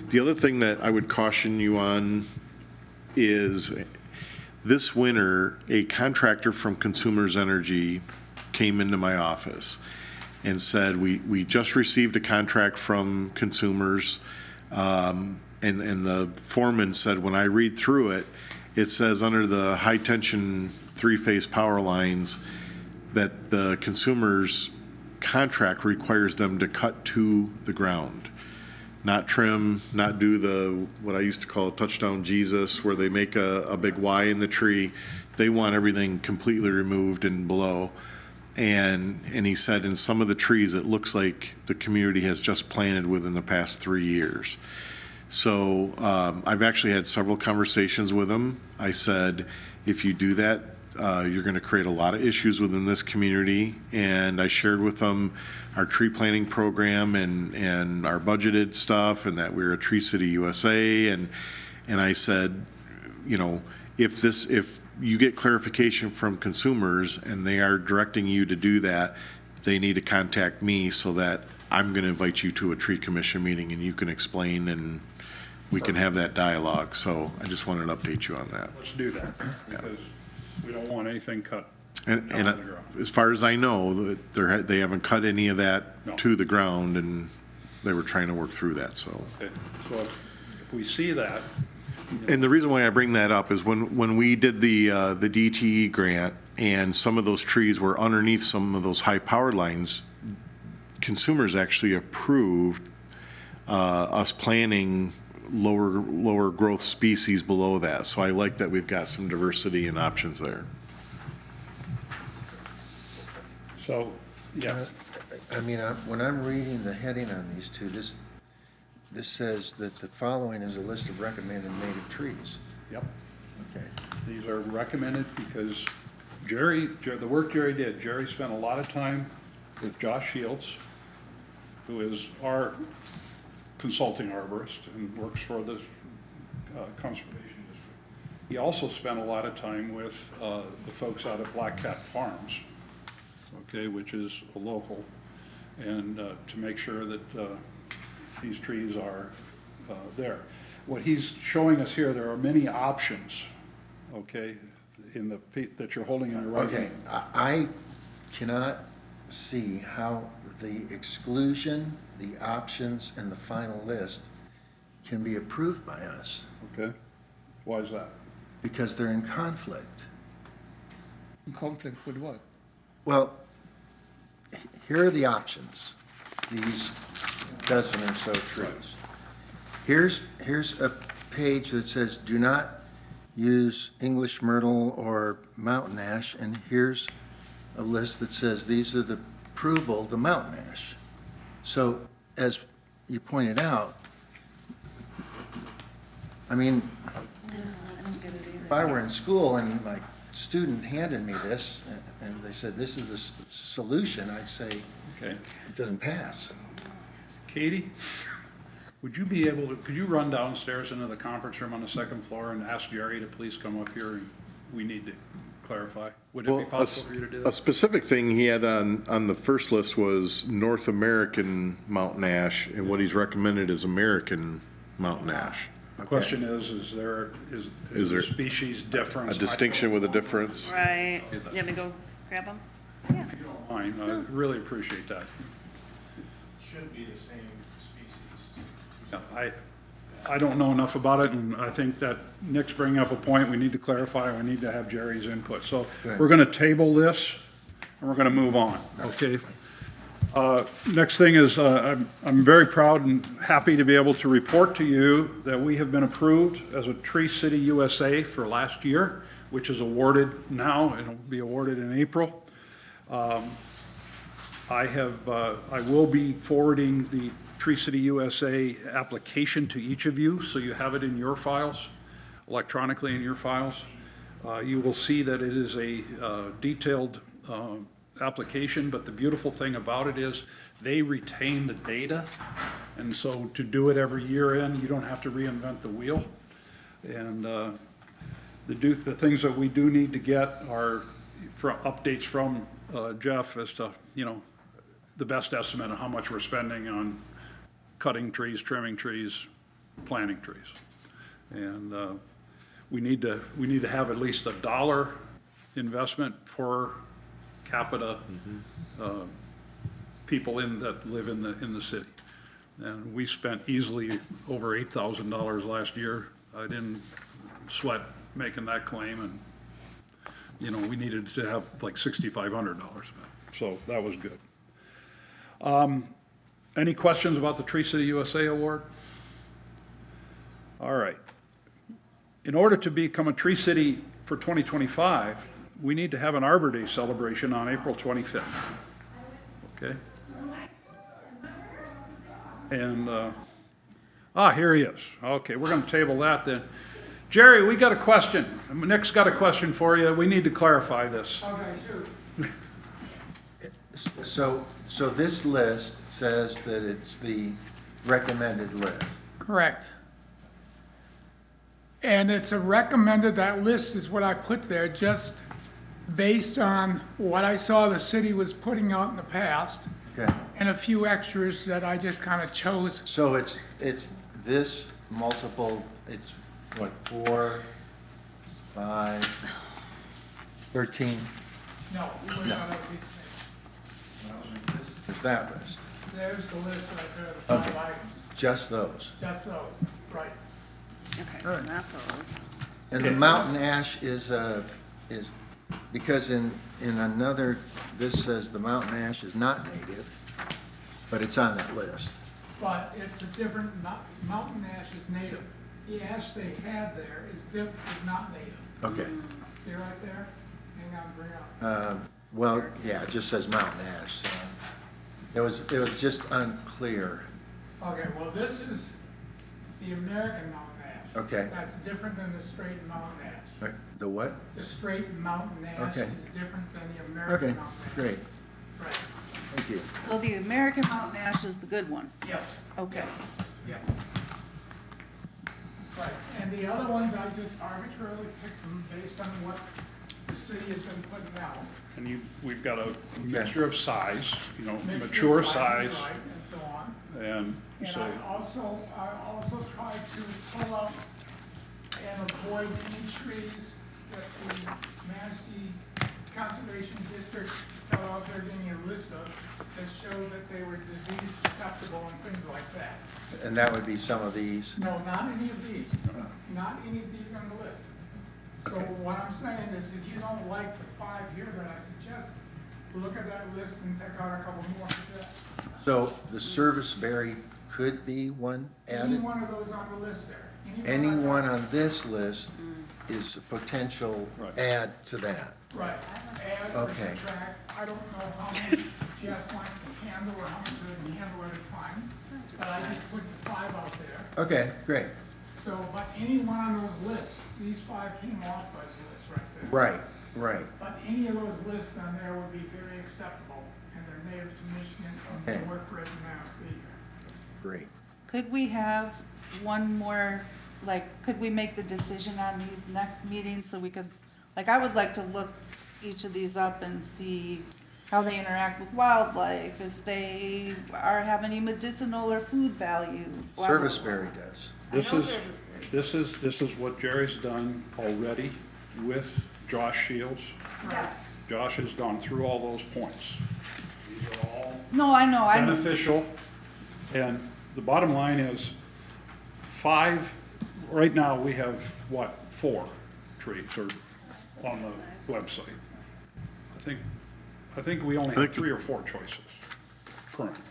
the other thing that I would caution you on is this winter, a contractor from Consumers Energy came into my office and said, we just received a contract from Consumers, and the foreman said, when I read through it, it says under the high-tension 3-phase power lines that the Consumers contract requires them to cut to the ground, not trim, not do what I used to call touchdown Jesus, where they make a big Y in the tree. They want everything completely removed and below. And he said in some of the trees, it looks like the community has just planted within the past 3 years. So I've actually had several conversations with him. I said, if you do that, you're going to create a lot of issues within this community. And I shared with them our tree planting program and our budgeted stuff, and that we're a Tree City USA. And I said, if you get clarification from Consumers and they are directing you to do that, they need to contact me so that I'm going to invite you to a tree commission meeting and you can explain and we can have that dialogue. So I just wanted to update you on that. Let's do that, because we don't want anything cut And down on the ground. as far as I know, they haven't cut any of that No. to the ground, and they were trying to work through that, so. Okay, so if we see that, And the reason why I bring that up is when we did the DTE grant and some of those trees were underneath some of those high power lines, Consumers actually approved us planting lower growth species below that. So I like that we've got some diversity and options there. so, yeah, I mean, when I'm reading the heading on these two, this says that the following is a list of recommended native trees. yep. Okay. These are recommended because the work Jerry did, Jerry spent a lot of time with Josh Shields, who is our consulting arborist and works for the Conservation District. He also spent a lot of time with the folks out at Black Cat Farms, okay, which is a local, and to make sure that these trees are there. What he's showing us here, there are many options, okay, that you're holding in your right Okay, hand. I cannot see how the exclusion, the options, and the final list can be approved by us, Okay, why is that? because they're in conflict. In conflict with what? Well, here are the options. these dozen or so trees. Here's a page that says, do not use English myrtle or mountain ash, and here's a list that says, these are the approval, the mountain ash. So, as you pointed out, I mean, if I were in school and my student handed me this, and they said, this is the solution, I'd say, Okay. it doesn't pass. Katie, would you be able to, could you run downstairs into the conference room on the second floor and ask Jerry to please come up here, and we need to clarify? Would it Well, be possible for you to do a that? specific thing he had on the first list was North American mountain ash, and what he's recommended is American mountain ash. The question is there, Is is there the species difference? A distinction with a difference? Right. You want me to go grab them? Yeah. Fine, I really appreciate that. Should be the same species. Yeah, I don't know enough about it, and I think that Nick's bringing up a point we need to clarify, we need to have Jerry's input. So Good. we're gonna table this, and we're gonna move on, okay? Next thing is, I'm very proud and happy to be able to report to you that we have been approved as a Tree City USA for last year, which is awarded now, and it'll be awarded in April. I will be forwarding the Tree City USA application to each of you, so you have it in your files, electronically in your files. You will see that it is a detailed application, but the beautiful thing about it is they retain the data, and so to do it every year in, you don't have to reinvent the wheel. And the things that we do need to get are updates from Jeff as to, you know, the best estimate of how much we're spending on cutting trees, trimming trees, planting trees. And we need to have at least $1 investment per capita people that live in the city. And we spent easily over $8,000 last year. I didn't sweat making that claim, and, you know, we needed to have like $6,500, so that was good. Any questions about the Tree City USA Award? All right. In order to become a Tree City for 2025, we need to have an Arbor Day celebration on April 25th. Okay? And, here he is. Okay, we're gonna table that then. Jerry, we got a question. Nick's got a question for you. We need to clarify this. Okay, sure. So this list says that it's the recommended list. Correct. And it's a recommended, that list is what I put there, just based on what I saw the city was putting out in the past, Okay. and a few extras that I just kind of chose. So it's this multiple, it's what, 4, 5, 13? No, we went out of these things. There's that list. There's the list right there, the 5 Okay. items, Just those. just those, right. Okay, so not those. And the mountain ash is because in another, this says the mountain ash is not native, but it's on that list. But it's a different, mountain ash is native. The ash they had there is not native. Okay. See right there? Hang on, bring it up. Well, yeah, it just says mountain ash, so it was just unclear. Okay, well, this is the American mountain ash. Okay. That's different than the straight mountain ash. Right, the what? The straight mountain ash Okay. is different than the American Okay, mountain ash. great, Right, thank you. So the American mountain ash is the good one. yes, Okay. yes. Right, and the other ones, I just arbitrarily picked them based on what the city has been putting out. And we've got a mixture of size, you know, Mixture of mature size, size, right, and so on. and And so, I also tried to pull up and avoid any trees that the Manistee Conservation District fell out there getting a list of that showed that they were disease susceptible and things like that. And that would be some of these. No, not any of these, not any of these on the list. So Okay. what I'm saying is if you don't like the 5 here that I suggested, look at that list and pick out a couple more. So the serviceberry could be one Any added? one of those on the list there. Anyone on this list is a potential Right. add to that. Right, add or Okay. subtract, I don't know how many Jeff wants to handle or how much he can handle at a time, but I just put the 5 out there. Okay, great. So, but any one on those lists, these 5 came off those lists right there. Right, right. But any of those lists on there would be very acceptable, and they're native to Michigan, and they Okay. work great in Manistee. Great. Could we have one more, like, could we make the decision on these next meetings so we could, like, I would like to look each of these up and see how they interact with wildlife, if they have any medicinal or food value. blah, blah, blah. Serviceberry does. This is what Jerry's done already with Josh Shields. Yes. Josh has gone through all those points. These are all No, I know, beneficial, and the bottom line is 5, right now, we have, what, 4 trees or on the website. I think we only have 3 or 4 choices currently.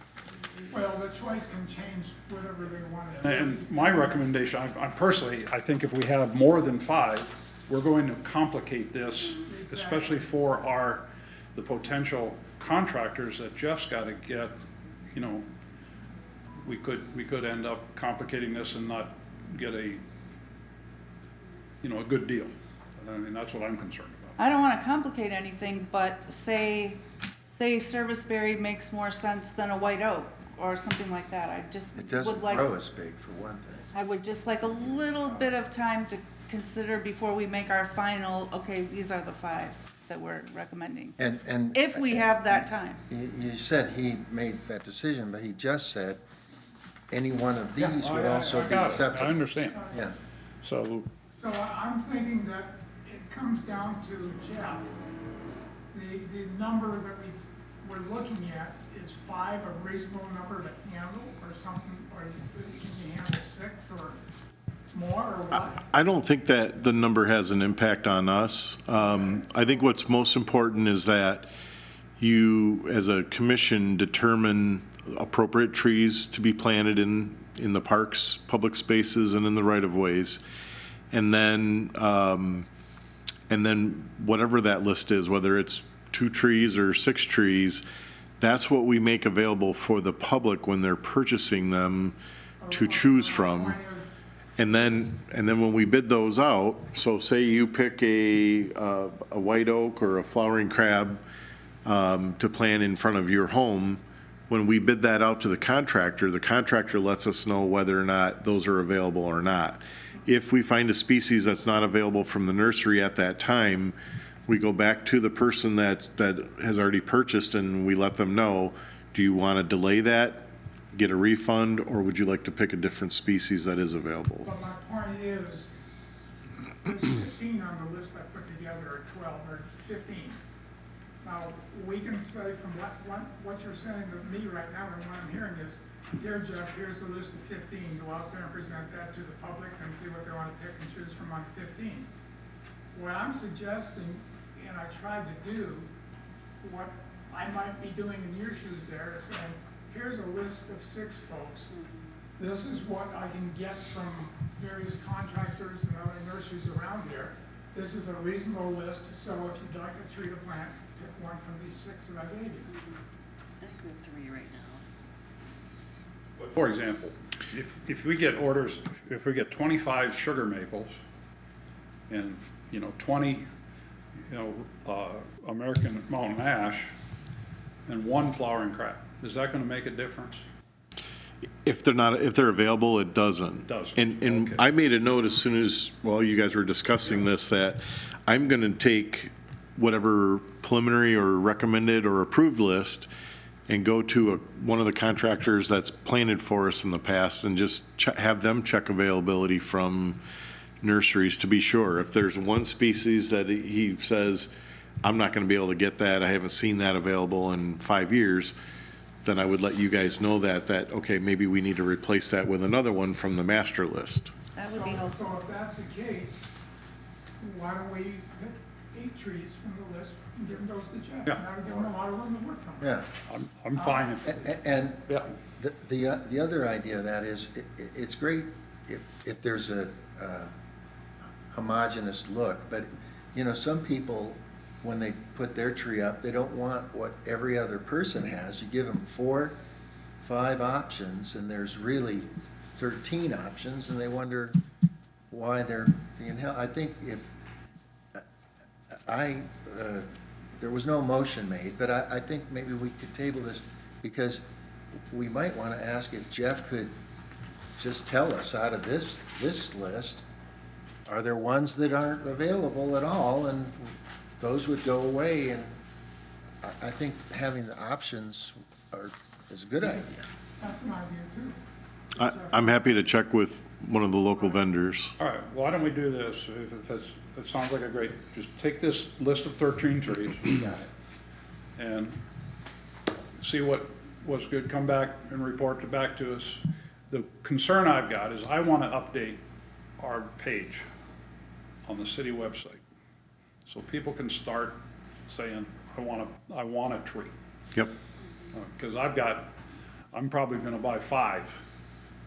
Well, the choice can change whatever they want to do. And my recommendation, I'm personally, I think if we have more than 5, we're going to complicate this, especially for the potential contractors that Jeff's got to get, you know, we could end up complicating this and not get a good deal. I mean, that's what I'm concerned about. I don't wanna complicate anything, but say serviceberry makes more sense than a white oak or something like that. I just It doesn't would like, grow as big, for one thing. I would just like a little bit of time to consider before we make our final, okay, these are the 5 that we're recommending. And. If we have that time. You said he made that decision, but he just said any one of these would I also be got it. acceptable. I understand. Yeah. So, So I'm thinking that it comes down to Jeff. The number that we're looking at, is 5 a reasonable number to handle or something, or can you handle 6 or more or what? I don't think that the number has an impact on us. I think what's most important is that you, as a commission, determine appropriate trees to be planted in the parks, public spaces, and in the right-of-ways. And then whatever that list is, whether it's 2 trees or 6 trees, that's what we make available for the public when they're purchasing them to choose from. Point is, And then when we bid those out, so say you pick a white oak or a flowering crab to plant in front of your home, when we bid that out to the contractor lets us know whether or not those are available or not. If we find a species that's not available from the nursery at that time, we go back to the person that has already purchased and we let them know, do you want to delay that, get a refund, or would you like to pick a different species that is available? but my point is, there's 15 on the list I put together, or 12, or 15. Now, we can say from what you're saying to me right now, and what I'm hearing is, here, Jeff, here's the list of 15, go out there and present that to the public and see what they want to pick and choose from on 15. What I'm suggesting, and I tried to do, what I might be doing in your shoes there, is saying, here's a list of 6 folks. This is what I can get from various contractors and other nurseries around here. This is a reasonable list, so if you'd like a tree to plant, pick one from these 6 that I gave you. I think we have 3 right now. for example, if we get orders, if we get 25 sugar maples and, 20, American mountain ash and 1 flowering crab, is that gonna make a difference? If they're available, it doesn't. Doesn't, And okay. I made a note as soon as, while you guys were discussing this, that I'm gonna take whatever preliminary or recommended or approved list and go to one of the contractors that's planted for us in the past and just have them check availability from nurseries to be sure. If there's one species that he says, I'm not gonna be able to get that, I haven't seen that available in 5 years, then I would let you guys know that, okay, maybe we need to replace that with another one from the master list. That would be helpful. So if that's the case, why don't we pick 8 trees from the list and give those to Jeff. Yeah. Now we give him a lot of room to work from. Yeah. I'm fine if, And yeah. the other idea of that is, it's great if there's a homogeneous look, but, you know, some people, when they put their tree up, they don't want what every other person has. You give them 4, 5 options, and there's really 13 options, and they wonder why they're being held. I think if, there was no motion made, but I think maybe we could table this, because we might want to ask if Jeff could just tell us out of this list, are there ones that aren't available at all, and those would go away, and I think having the options is a good idea. That's my view too. I'm happy to check with one of the local vendors. All right, why don't we do this? It sounds like a great, just take this list of 13 trees and see what's good, come back and report back to us. The concern I've got is I want to update our page on the city website, so people can start saying, I want a tree. Yep. Because I'm probably gonna buy 5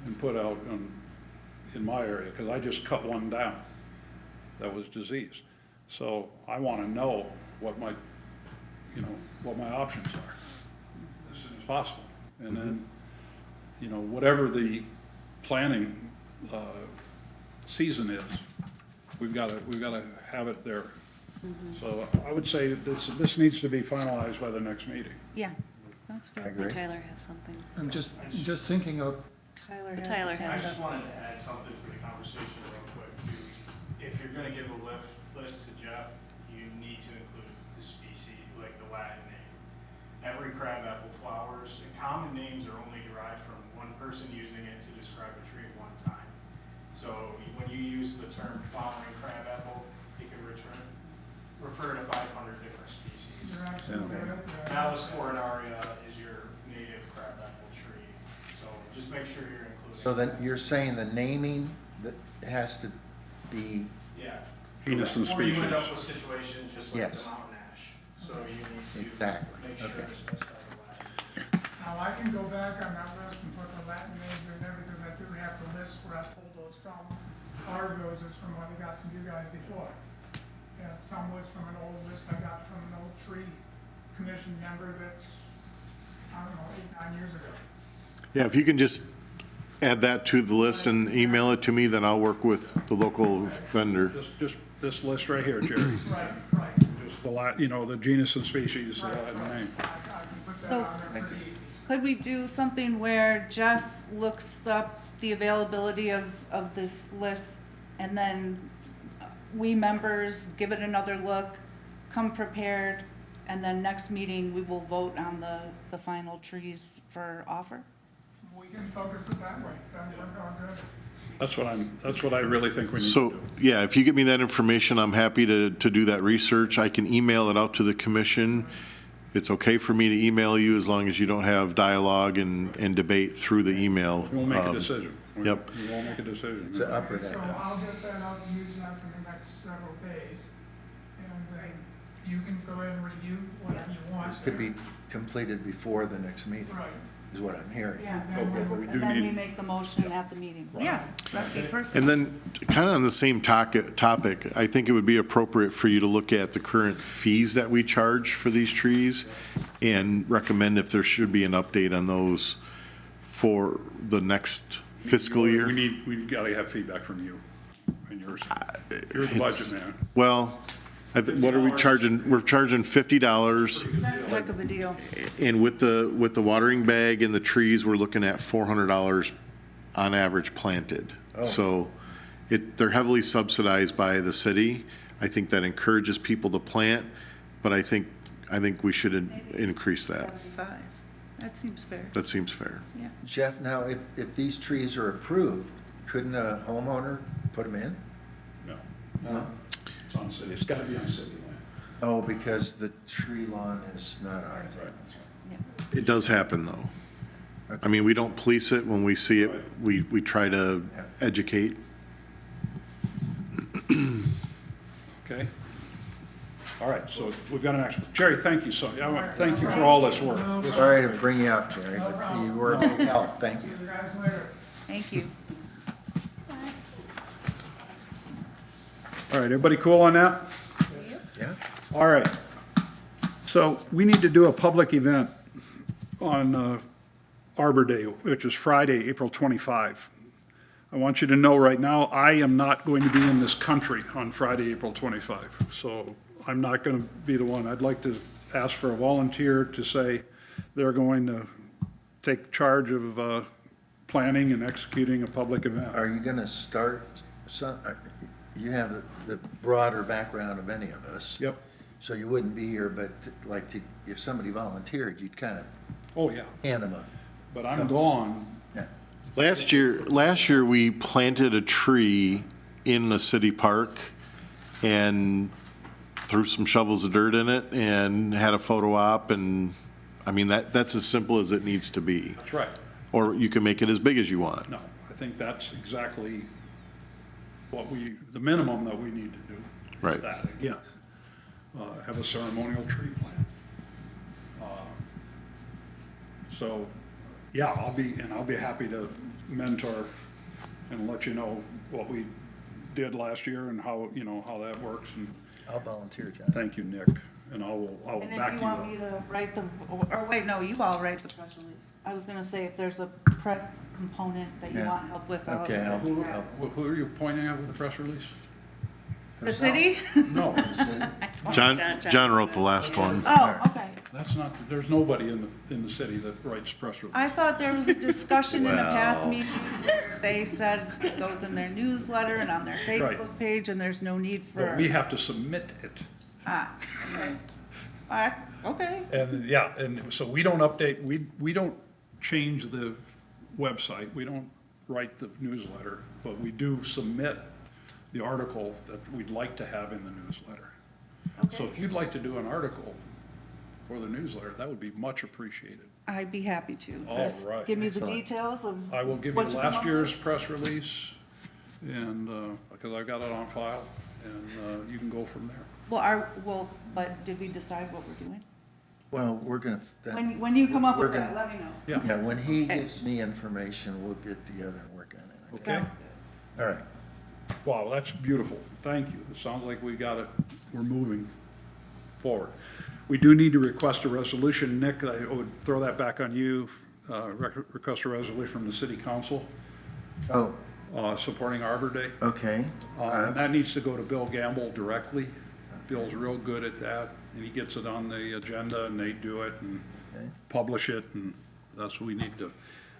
and put out in my area, because I just cut one down that was diseased. So I wanna know what my options are as soon as possible. And then, whatever the planning, season is, we've gotta have it there. So I would say this needs to be finalized by the next meeting. Yeah, that's I fair. agree. Tyler has something. I'm just thinking of, Tyler has. Tyler the has same. I just wanted to add something to the conversation real quick too. If you're gonna give a list to Jeff, you need to include the species, like the Latin name. Every crabapple flowers, common names are only derived from one person using it to describe a tree at one time. So when you use the term flowering crabapple, it can refer to 500 different species. You're absolutely right. Malus coronaria is your native crabapple tree. So just make sure you're including. So then you're saying the naming that has to be, Yeah. Genus and Or you end species. up with situations just like Yes. the mountain ash. So you need to Exactly. make sure Okay. to specify the Latin. Now, I can go back on that list and put the Latin names in there, because I do have the list where I pulled those from. Argos is from what I got from you guys before. And some was from an old list I got from an old tree commission member that's, I don't know, 8, 9 years ago. Yeah, if you can just add that to the list and email it to me, then I'll work with the local vendor. Just this list right here, Jerry. Right, right. Just the genus and species, the Latin name. I can put that So- on there pretty easy. Could we do something where Jeff looks up the availability of this list, and then we members give it another look, come prepared, and then next meeting, we will vote on the final trees for offer? We can focus it that way. That'll work out good. That's what I really think we need to So, do. yeah, if you give me that information, I'm happy to do that research. I can email it out to the commission. It's okay for me to email you as long as you don't have dialogue and debate through the email. We'll make a decision. Yep. We won't make a decision. it's an up or So down. I'll get that out to you, Jeff, in the next several days. And then you can go ahead and review whatever you want. This could be completed before the next meeting, Right. is what I'm hearing. Yeah. Okay, but we do And then we need, make the motion at the meeting. Yeah, that'd be perfect. And then, kind of on the same topic, I think it would be appropriate for you to look at the current fees that we charge for these trees and recommend if there should be an update on those for the next fiscal year. we gotta have feedback from you and yours. You're the budget man. Well, what are we charging? We're charging $50, That's a heck of a deal. and with the watering bag and the trees, we're looking at $400 on average planted. So they're heavily subsidized by the city. I think that encourages people to plant, but I think we should increase that. 75. That seems fair. That seems fair. Yeah. Jeff, now, if these trees are approved, couldn't a homeowner put them in? No. It's on city, it's gotta be on city land. Oh, because the tree lawn is not ours. It does happen, though. I mean, we don't police it. When we see it, we try to educate. Okay? All right, so we've got an expert. Jerry, thank you so, thank you for all this work. Sorry to bring you up, Jerry, but you were a big help. Thank you. See you guys later. Thank you. All right, everybody cool on that? Yeah? All right. So we need to do a public event on Arbor Day, which is Friday, April 25. I want you to know right now, I am not going to be in this country on Friday, April 25. So I'm not going to be the one. I'd like to ask for a volunteer to say they're going to take charge of planning and executing a public event. Are you gonna start some, you have the broader background of any of us. Yep. So you wouldn't be here, but like if somebody volunteered, you'd kind of Oh, yeah. hand them a, But I'm gone. yeah. Last year, we planted a tree in the city park and threw some shovels of dirt in it and had a photo op, and, I mean, that's as simple as it needs to be. That's right. Or you can make it as big as you want. No, I think that's exactly what the minimum that we need to do. is Right. That, again, have a ceremonial tree plant. So, yeah, I'll be happy to mentor and let you know what we did last year and how that works. And I'll volunteer, John. thank you, Nick, and I will And back if you you want me up. to write or wait, no, you all write the press release. I was gonna say if there's a press component that you Yeah. want help with. I'll- Okay, I'll- Who are you pointing at with the press release? The city? No, John wrote the last one. Oh, okay. that's not, there's nobody in the city that writes press releases. I thought there was a discussion in a past Well. meeting where they said it goes in their newsletter and on their Facebook page, and there's no need for. But we have to submit it. Okay. And, yeah, and so we don't update, we don't change the website, we don't write the newsletter, but we do submit the article that we'd like to have in the newsletter. So Okay. if you'd like to do an article for the newsletter, that would be much appreciated. I'd be happy to. All Just right. give me the Excellent. details of. I will give you what come last up year's with. press release, and, because I've got it on file, and you can go from there. But did we decide what we're doing? Well, we're gonna, When you come up with we're that, gonna- let me know. Yeah, yeah, when he gives me information, we'll get together and work on it. okay? Sounds good. All right. Wow, that's beautiful. Thank you. It sounds like we're moving forward. We do need to request a resolution. Nick, I would throw that back on you. Request a resolution from the city council Oh, supporting Arbor Day. okay. And that needs to go to Bill Gamble directly. Bill's real good at that, and he gets it on the agenda, and they do it and Okay. publish it, and that's what we need to,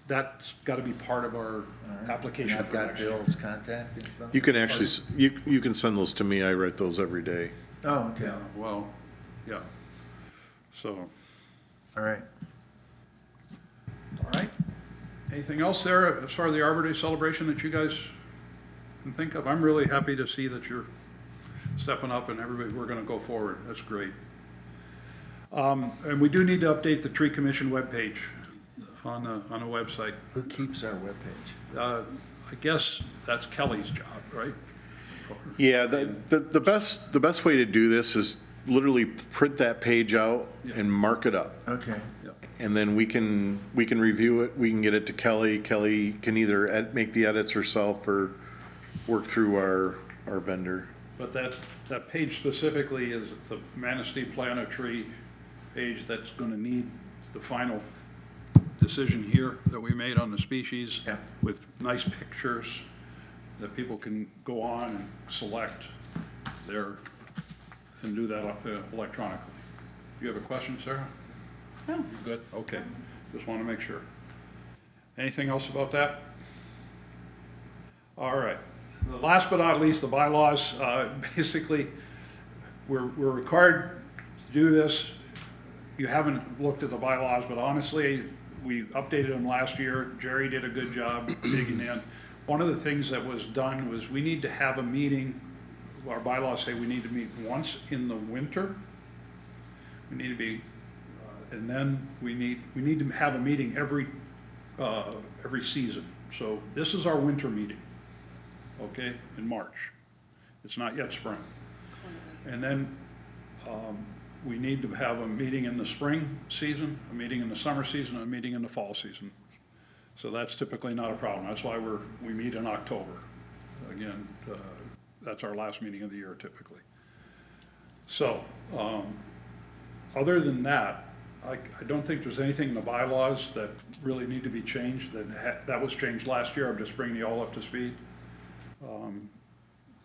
that's got to be part of our application I've for got next year. Bill's contact info. You can actually, you can send those to me, I write those every day. Oh, okay. Yeah, well, yeah. So, All right. all right. Anything else there as far as the Arbor Day celebration that you guys can think of? I'm really happy to see that you're stepping up and everybody, we're going to go forward. That's great. And we do need to update the tree commission webpage on a website. Who keeps our webpage? I guess that's Kelly's job, right? Yeah, the best way to do this is literally print that page out and mark it up. Okay. And then we can review it, we can get it to Kelly. Kelly can either make the edits herself or work through our vendor. But that page specifically is the Manistee plant a tree page that's going to need the final decision here that we made on the species Yeah. with nice pictures that people can go on and select there and do that electronically. You have a question, Sarah? No. You good? Okay. Just want to make sure. Anything else about that? All right. Last but not least, the bylaws. Basically, we're required to do this. You haven't looked at the bylaws, but honestly, we updated them last year. Jerry did a good job digging in. One of the things that was done was we need to have a meeting. Our bylaws say we need to meet once in the winter. We need to be, and then we need to have a meeting every season. So this is our winter meeting, okay, in March. It's not yet spring. And then we need to have a meeting in the spring season, a meeting in the summer season, and a meeting in the fall season. So that's typically not a problem. That's why we meet in October. Again, that's our last meeting of the year typically. So, other than that, I don't think there's anything in the bylaws that really need to be changed. That was changed last year. I'm just bringing you all up to speed.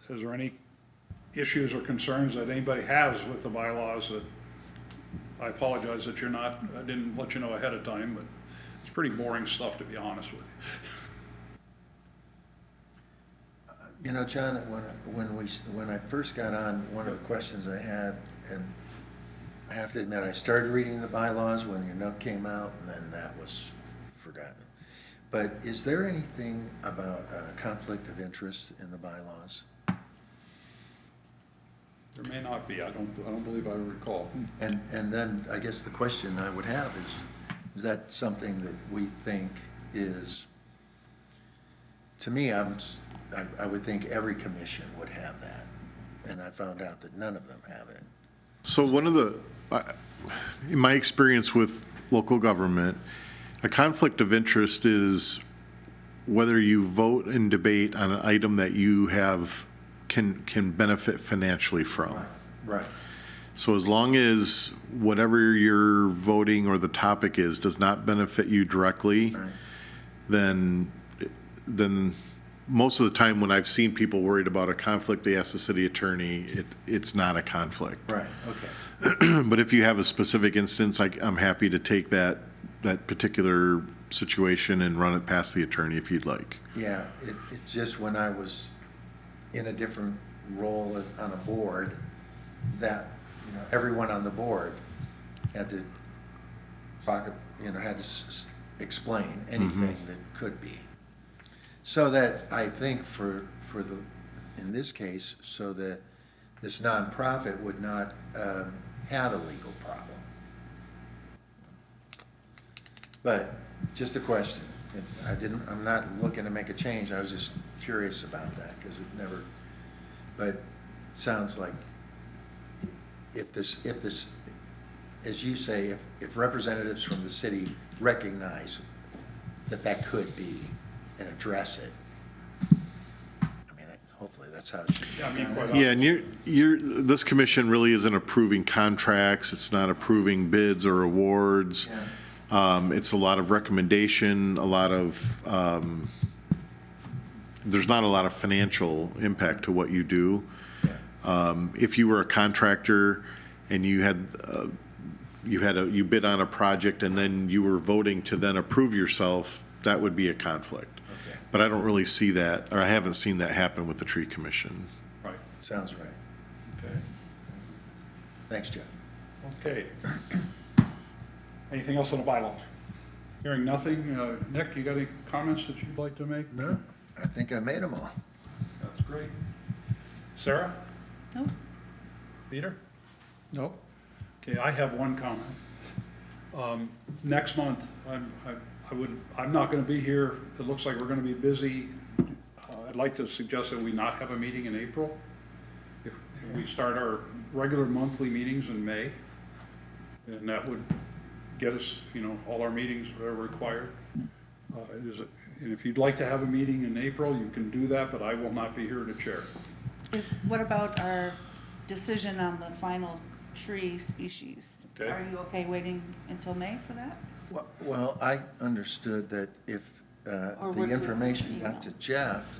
Is there any issues or concerns that anybody has with the bylaws? That I apologize that I didn't let you know ahead of time, but it's pretty boring stuff, to be honest with you. You know, John, when I first got on, one of the questions I had, and I have to admit, I started reading the bylaws when your note came out, and then that was forgotten. But is there anything about conflict of interest in the bylaws? There may not be. I don't believe I recall. And then I guess the question I would have is that something that we think is, to me, I would think every commission would have that. And I found out that none of them have it. So in my experience with local government, a conflict of interest is whether you vote and debate on an item that you can benefit financially from. Right. So as long as whatever you're voting or the topic is does not benefit you directly, Right. then most of the time when I've seen people worried about a conflict, they ask the city attorney, it's not a conflict. Right, okay. But if you have a specific instance, I'm happy to take that particular situation and run it past the attorney if you'd like. Yeah, it's just when I was in a different role on a board, that, everyone on the board had to talk, had to explain anything that could be. So that I think in this case, so that this nonprofit would not have a legal problem. But just a question. I'm not looking to make a change. I was just curious about that because but it sounds like if this, as you say, if representatives from the city recognize that could be and address it, I mean, hopefully that's how it should be. Yeah, I mean, quite Yeah, and this commission really isn't approving contracts, it's not approving bids or awards. It's a lot of recommendation, there's not a lot of financial impact to what you do. If you were a contractor and you bid on a project and then you were voting to then approve yourself, that would be a conflict. Okay. But I don't really see that, or I haven't seen that happen with the tree commission. Right. Sounds right. Okay. Thanks, Jeff. Okay. Anything else on the bylaws? Hearing nothing. Nick, you got any comments that you'd like to make? No, I think I made them all. That's great. Sarah? No? Peter? Nope. Okay, I have one comment. Next month, I'm not going to be here. It looks like we're going to be busy. I'd like to suggest that we not have a meeting in April. If we start our regular monthly meetings in May, and that would get us, all our meetings that are required. And if you'd like to have a meeting in April, you can do that, but I will not be here to chair. What about our decision on the final tree species? Okay. Are you okay waiting until May for that? Well, I understood that if Or the would we- information got to Jeff,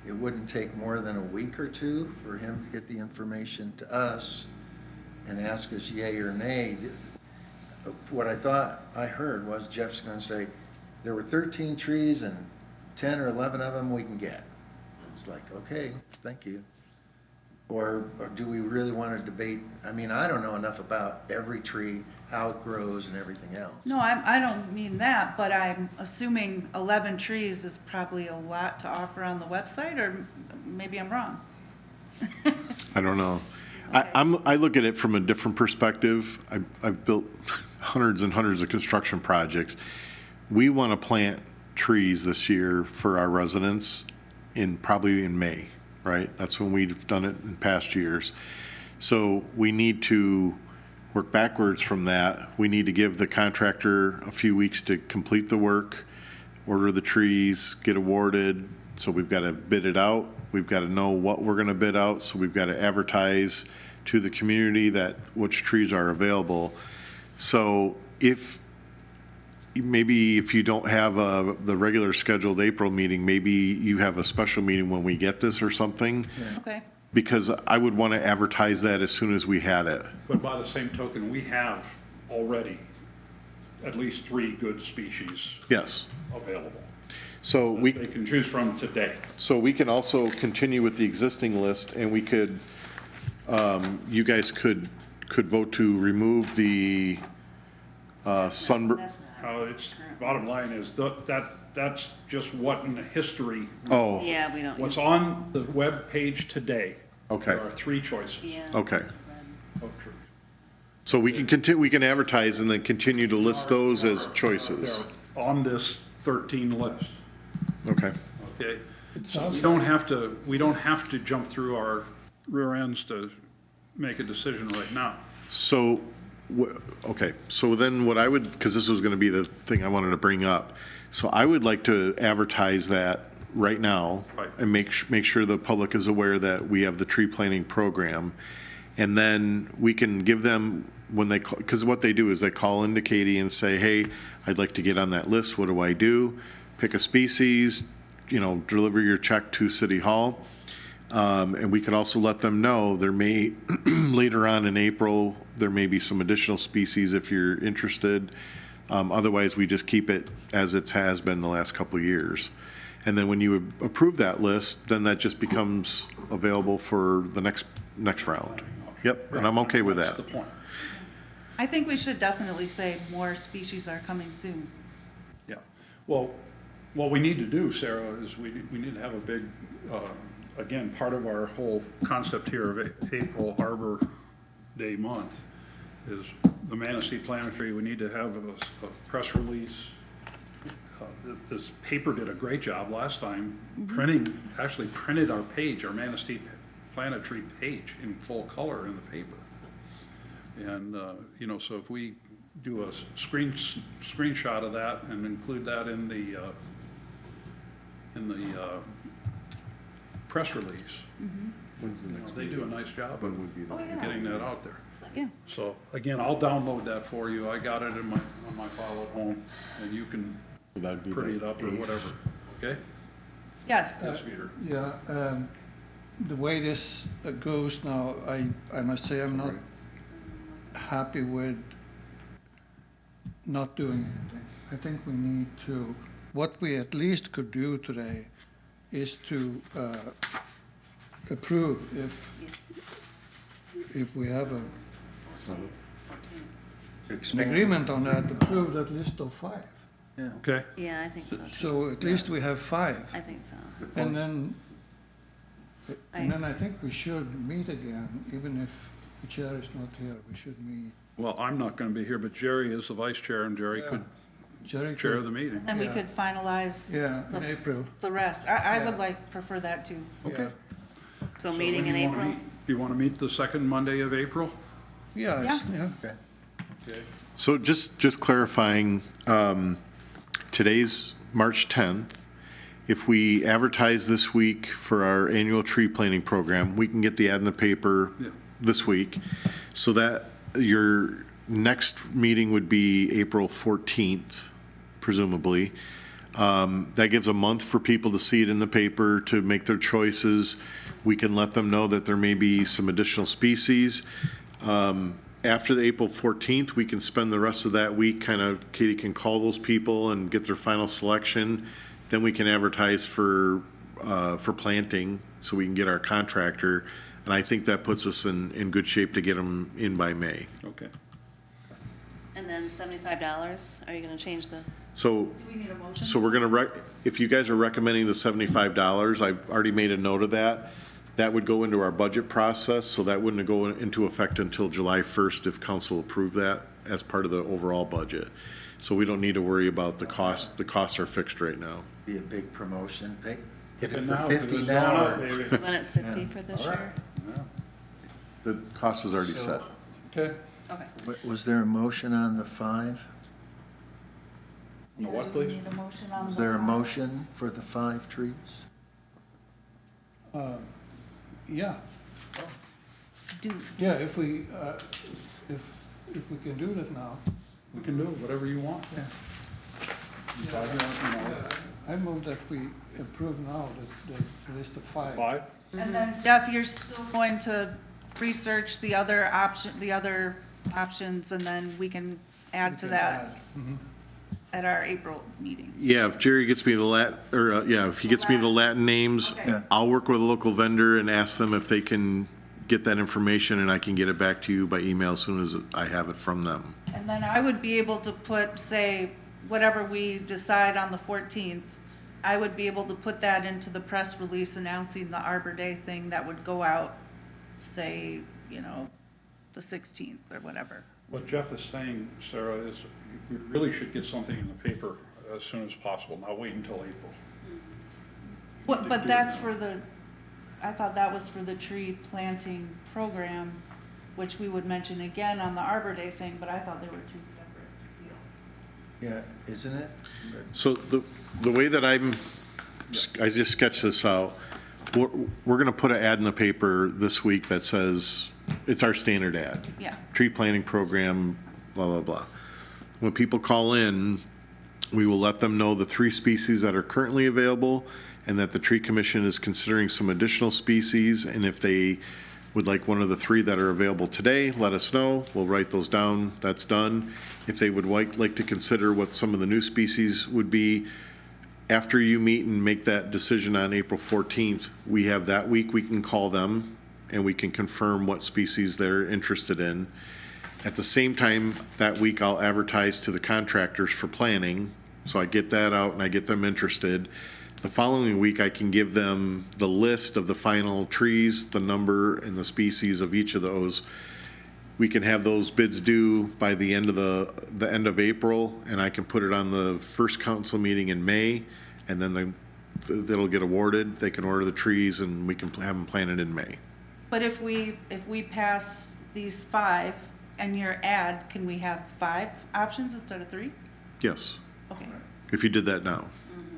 it wouldn't take more than a week or two for him to get the information to us and ask us yay or nay. What I thought I heard was Jeff's going to say, there were 13 trees and 10 or 11 of them we can get. It's like, okay, thank you. Or do we really want to debate? I mean, I don't know enough about every tree, how it grows and everything else. No, I don't mean that, but I'm assuming 11 trees is probably a lot to offer on the website, or maybe I'm wrong. I don't know. I look at it from a different perspective. I've built hundreds and hundreds of construction projects. We want to plant trees this year for our residents probably in May, right? That's when we've done it in past years. So we need to work backwards from that. We need to give the contractor a few weeks to complete the work, order the trees, get awarded. So we've got to bid it out. We've got to know what we're going to bid out. So we've got to advertise to the community that which trees are available. So maybe if you don't have the regular scheduled April meeting, maybe you have a special meeting when we get this or something. Okay, Because I would want to advertise that as soon as we had it. But by the same token, we have already at least 3 good species Yes. available. So They can choose from today. So we can also continue with the existing list, and we could, you guys could vote to remove the sunbird. That's not. It's, bottom line is, that's just what in the history. Oh, Yeah, we don't. What's use- on the web page today. Okay. There are 3 choices Yeah. okay. of trees. So we can continue, we can advertise and then continue to list those as choices. They're on this 13 list, Okay. okay? So sounds we don't have to jump through our rear ends to make a decision right now. So, okay, so then what I would, because this was going to be the thing I wanted to bring up. So I would like to advertise that right now. Right. And make sure the public is aware that we have the tree planting program. And then we can give them, when they, because what they do is they call into Katie and say, hey, I'd like to get on that list, what do I do? Pick a species, deliver your check to City Hall. And we could also let them know there may, later on in April, there may be some additional species if you're interested. Otherwise, we just keep it as it has been the last couple of years. And then when you approve that list, then that just becomes available for the next round. Yep, and I'm okay with That's that. the point. I think we should definitely say more species are coming soon. Yeah. Well, what we need to do, Sarah, is we need to have a big, again, part of our whole concept here of April Arbor Day month is the Manistee Planetary. We need to have a press release. This paper did a great job last time actually printed our page, our Manistee Planetary page in full color in the paper. And, so if we do a screenshot of that and include that in the press release, they do a nice job of Oh, yeah. getting that out there. Yeah, So again, I'll download that for you. I got it on my file at home, and you can So that'd be pretty the it up or 8th. whatever, okay? yes, Yes, Peter. Yeah, the way this goes now, I must say I'm not happy with not doing anything. I think we need to, what we at least could do today is to approve if we have an agreement on that, approve that list of 5. Okay, Yeah, I think so too. So at least we have 5. I think so. And then I think we should meet again, even if the chair is not here, we should meet. well, I'm not gonna be here, but Jerry is the vice chair, and Jerry could Jerry chair could- the meeting. and we Yeah. could finalize Yeah, in the- April. the rest. I would Yeah. prefer that too. Okay. So So meeting when in you wanna April? meet? Do you wanna meet the second Monday of April? Yeah, yeah. Okay. So just clarifying, today's March 10th. If we advertise this week for our annual tree planting program, we can get the ad in the paper Yeah. this week. So that your next meeting would be April 14th, presumably. That gives a month for people to see it in the paper, to make their choices. We can let them know that there may be some additional species. After the April 14th, we can spend the rest of that week, Katie can call those people and get their final selection. Then we can advertise for planting, so we can get our contractor. And I think that puts us in good shape to get them in by May. Okay. And then $75, are you gonna change the? So, Do we need a motion? so we're gonna, if you guys are recommending the $75, I've already made a note of that. That would go into our budget process, so that wouldn't go into effect until July 1st if council approved that as part of the overall budget. So we don't need to worry about the cost. The costs are fixed right now. Be a big promotion, get it And for now, 50 it's now. gone up, or- baby. When it's 50 for this year? The cost is already set. Okay. Okay. Was there a motion on the 5? On the what, Do we please? need a motion on Was the there a five? motion for the 5 trees? Yeah, Do, yeah, if we can do that now. We can do whatever you want. Yeah. Yeah. I move that we approve now the list of 5. 5? and then Jeff, you're still going to research the other options, and then we can add to that at our April meeting. Yeah, if Jerry gets me if he gets me the Latin names, Okay. Yeah. I'll work with a local vendor and ask them if they can get that information, and I can get it back to you by email as soon as I have it from them. And then I would be able to put, say, whatever we decide on the 14th, I would be able to put that into the press release announcing the Arbor Day thing that would go out, say, the 16th or whatever. What Jeff is saying, Sarah, is we really should get something in the paper as soon as possible, not wait until April. But that's for I thought that was for the tree planting program, which we would mention again on the Arbor Day thing, but I thought they were two separate deals. Yeah, isn't it? So the way that I just sketched this out, we're gonna put an ad in the paper this week that says, it's our standard ad. Yeah. Tree planting program, blah, blah, blah. When people call in, we will let them know the 3 species that are currently available and that the tree commission is considering some additional species. And if they would like one of the 3 that are available today, let us know. We'll write those down. That's done. If they would like to consider what some of the new species would be, after you meet and make that decision on April 14th, we have that week, we can call them and we can confirm what species they're interested in. At the same time, that week I'll advertise to the contractors for planning. So I get that out and I get them interested. The following week, I can give them the list of the final trees, the number and the species of each of those. We can have those bids due by the end of the end of April, and I can put it on the first council meeting in May, and then it'll get awarded. They can order the trees, and we can have them planted in May. But if we pass these 5 and your ad, can we have 5 options instead of 3? Yes, Okay. if you did that now.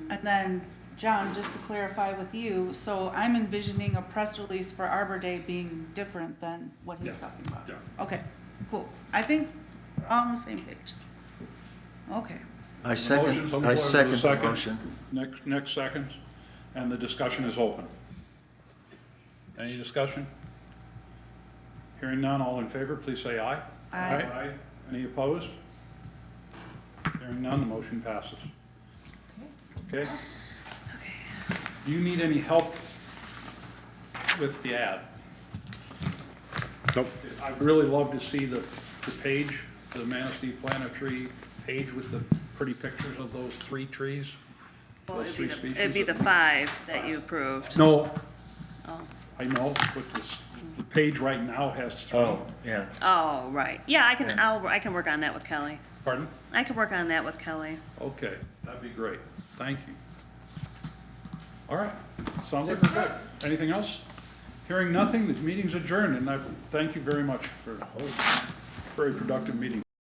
And then, John, just to clarify with you, so I'm envisioning a press release for Arbor Day being different than what he's talking about. Yeah. Okay, cool. I think we're all on the same page. Okay. I second Motion's on the floor. the There's a motion. Next second, and the discussion is open. Any discussion? Hearing none, all in favor, please say aye. Aye. Any opposed? Hearing none, the motion passes. Okay? Do you need any help with the ad? Nope. I'd really love to see the page, the Manistee Planetary page with the pretty pictures of those 3 trees. Well, Those 3 species. it'd be the 5 that you approved. No, Oh. I know, but the page right now has 3. Oh, yeah. Oh, right. Yeah, I can, Yeah. I can work on that with Kelly. Pardon? I can work on that with Kelly. Okay, that'd be great. Thank you. All right, sounds like we're good. Anything else? Hearing nothing, the meeting's adjourned, and I thank you very much for a very productive meeting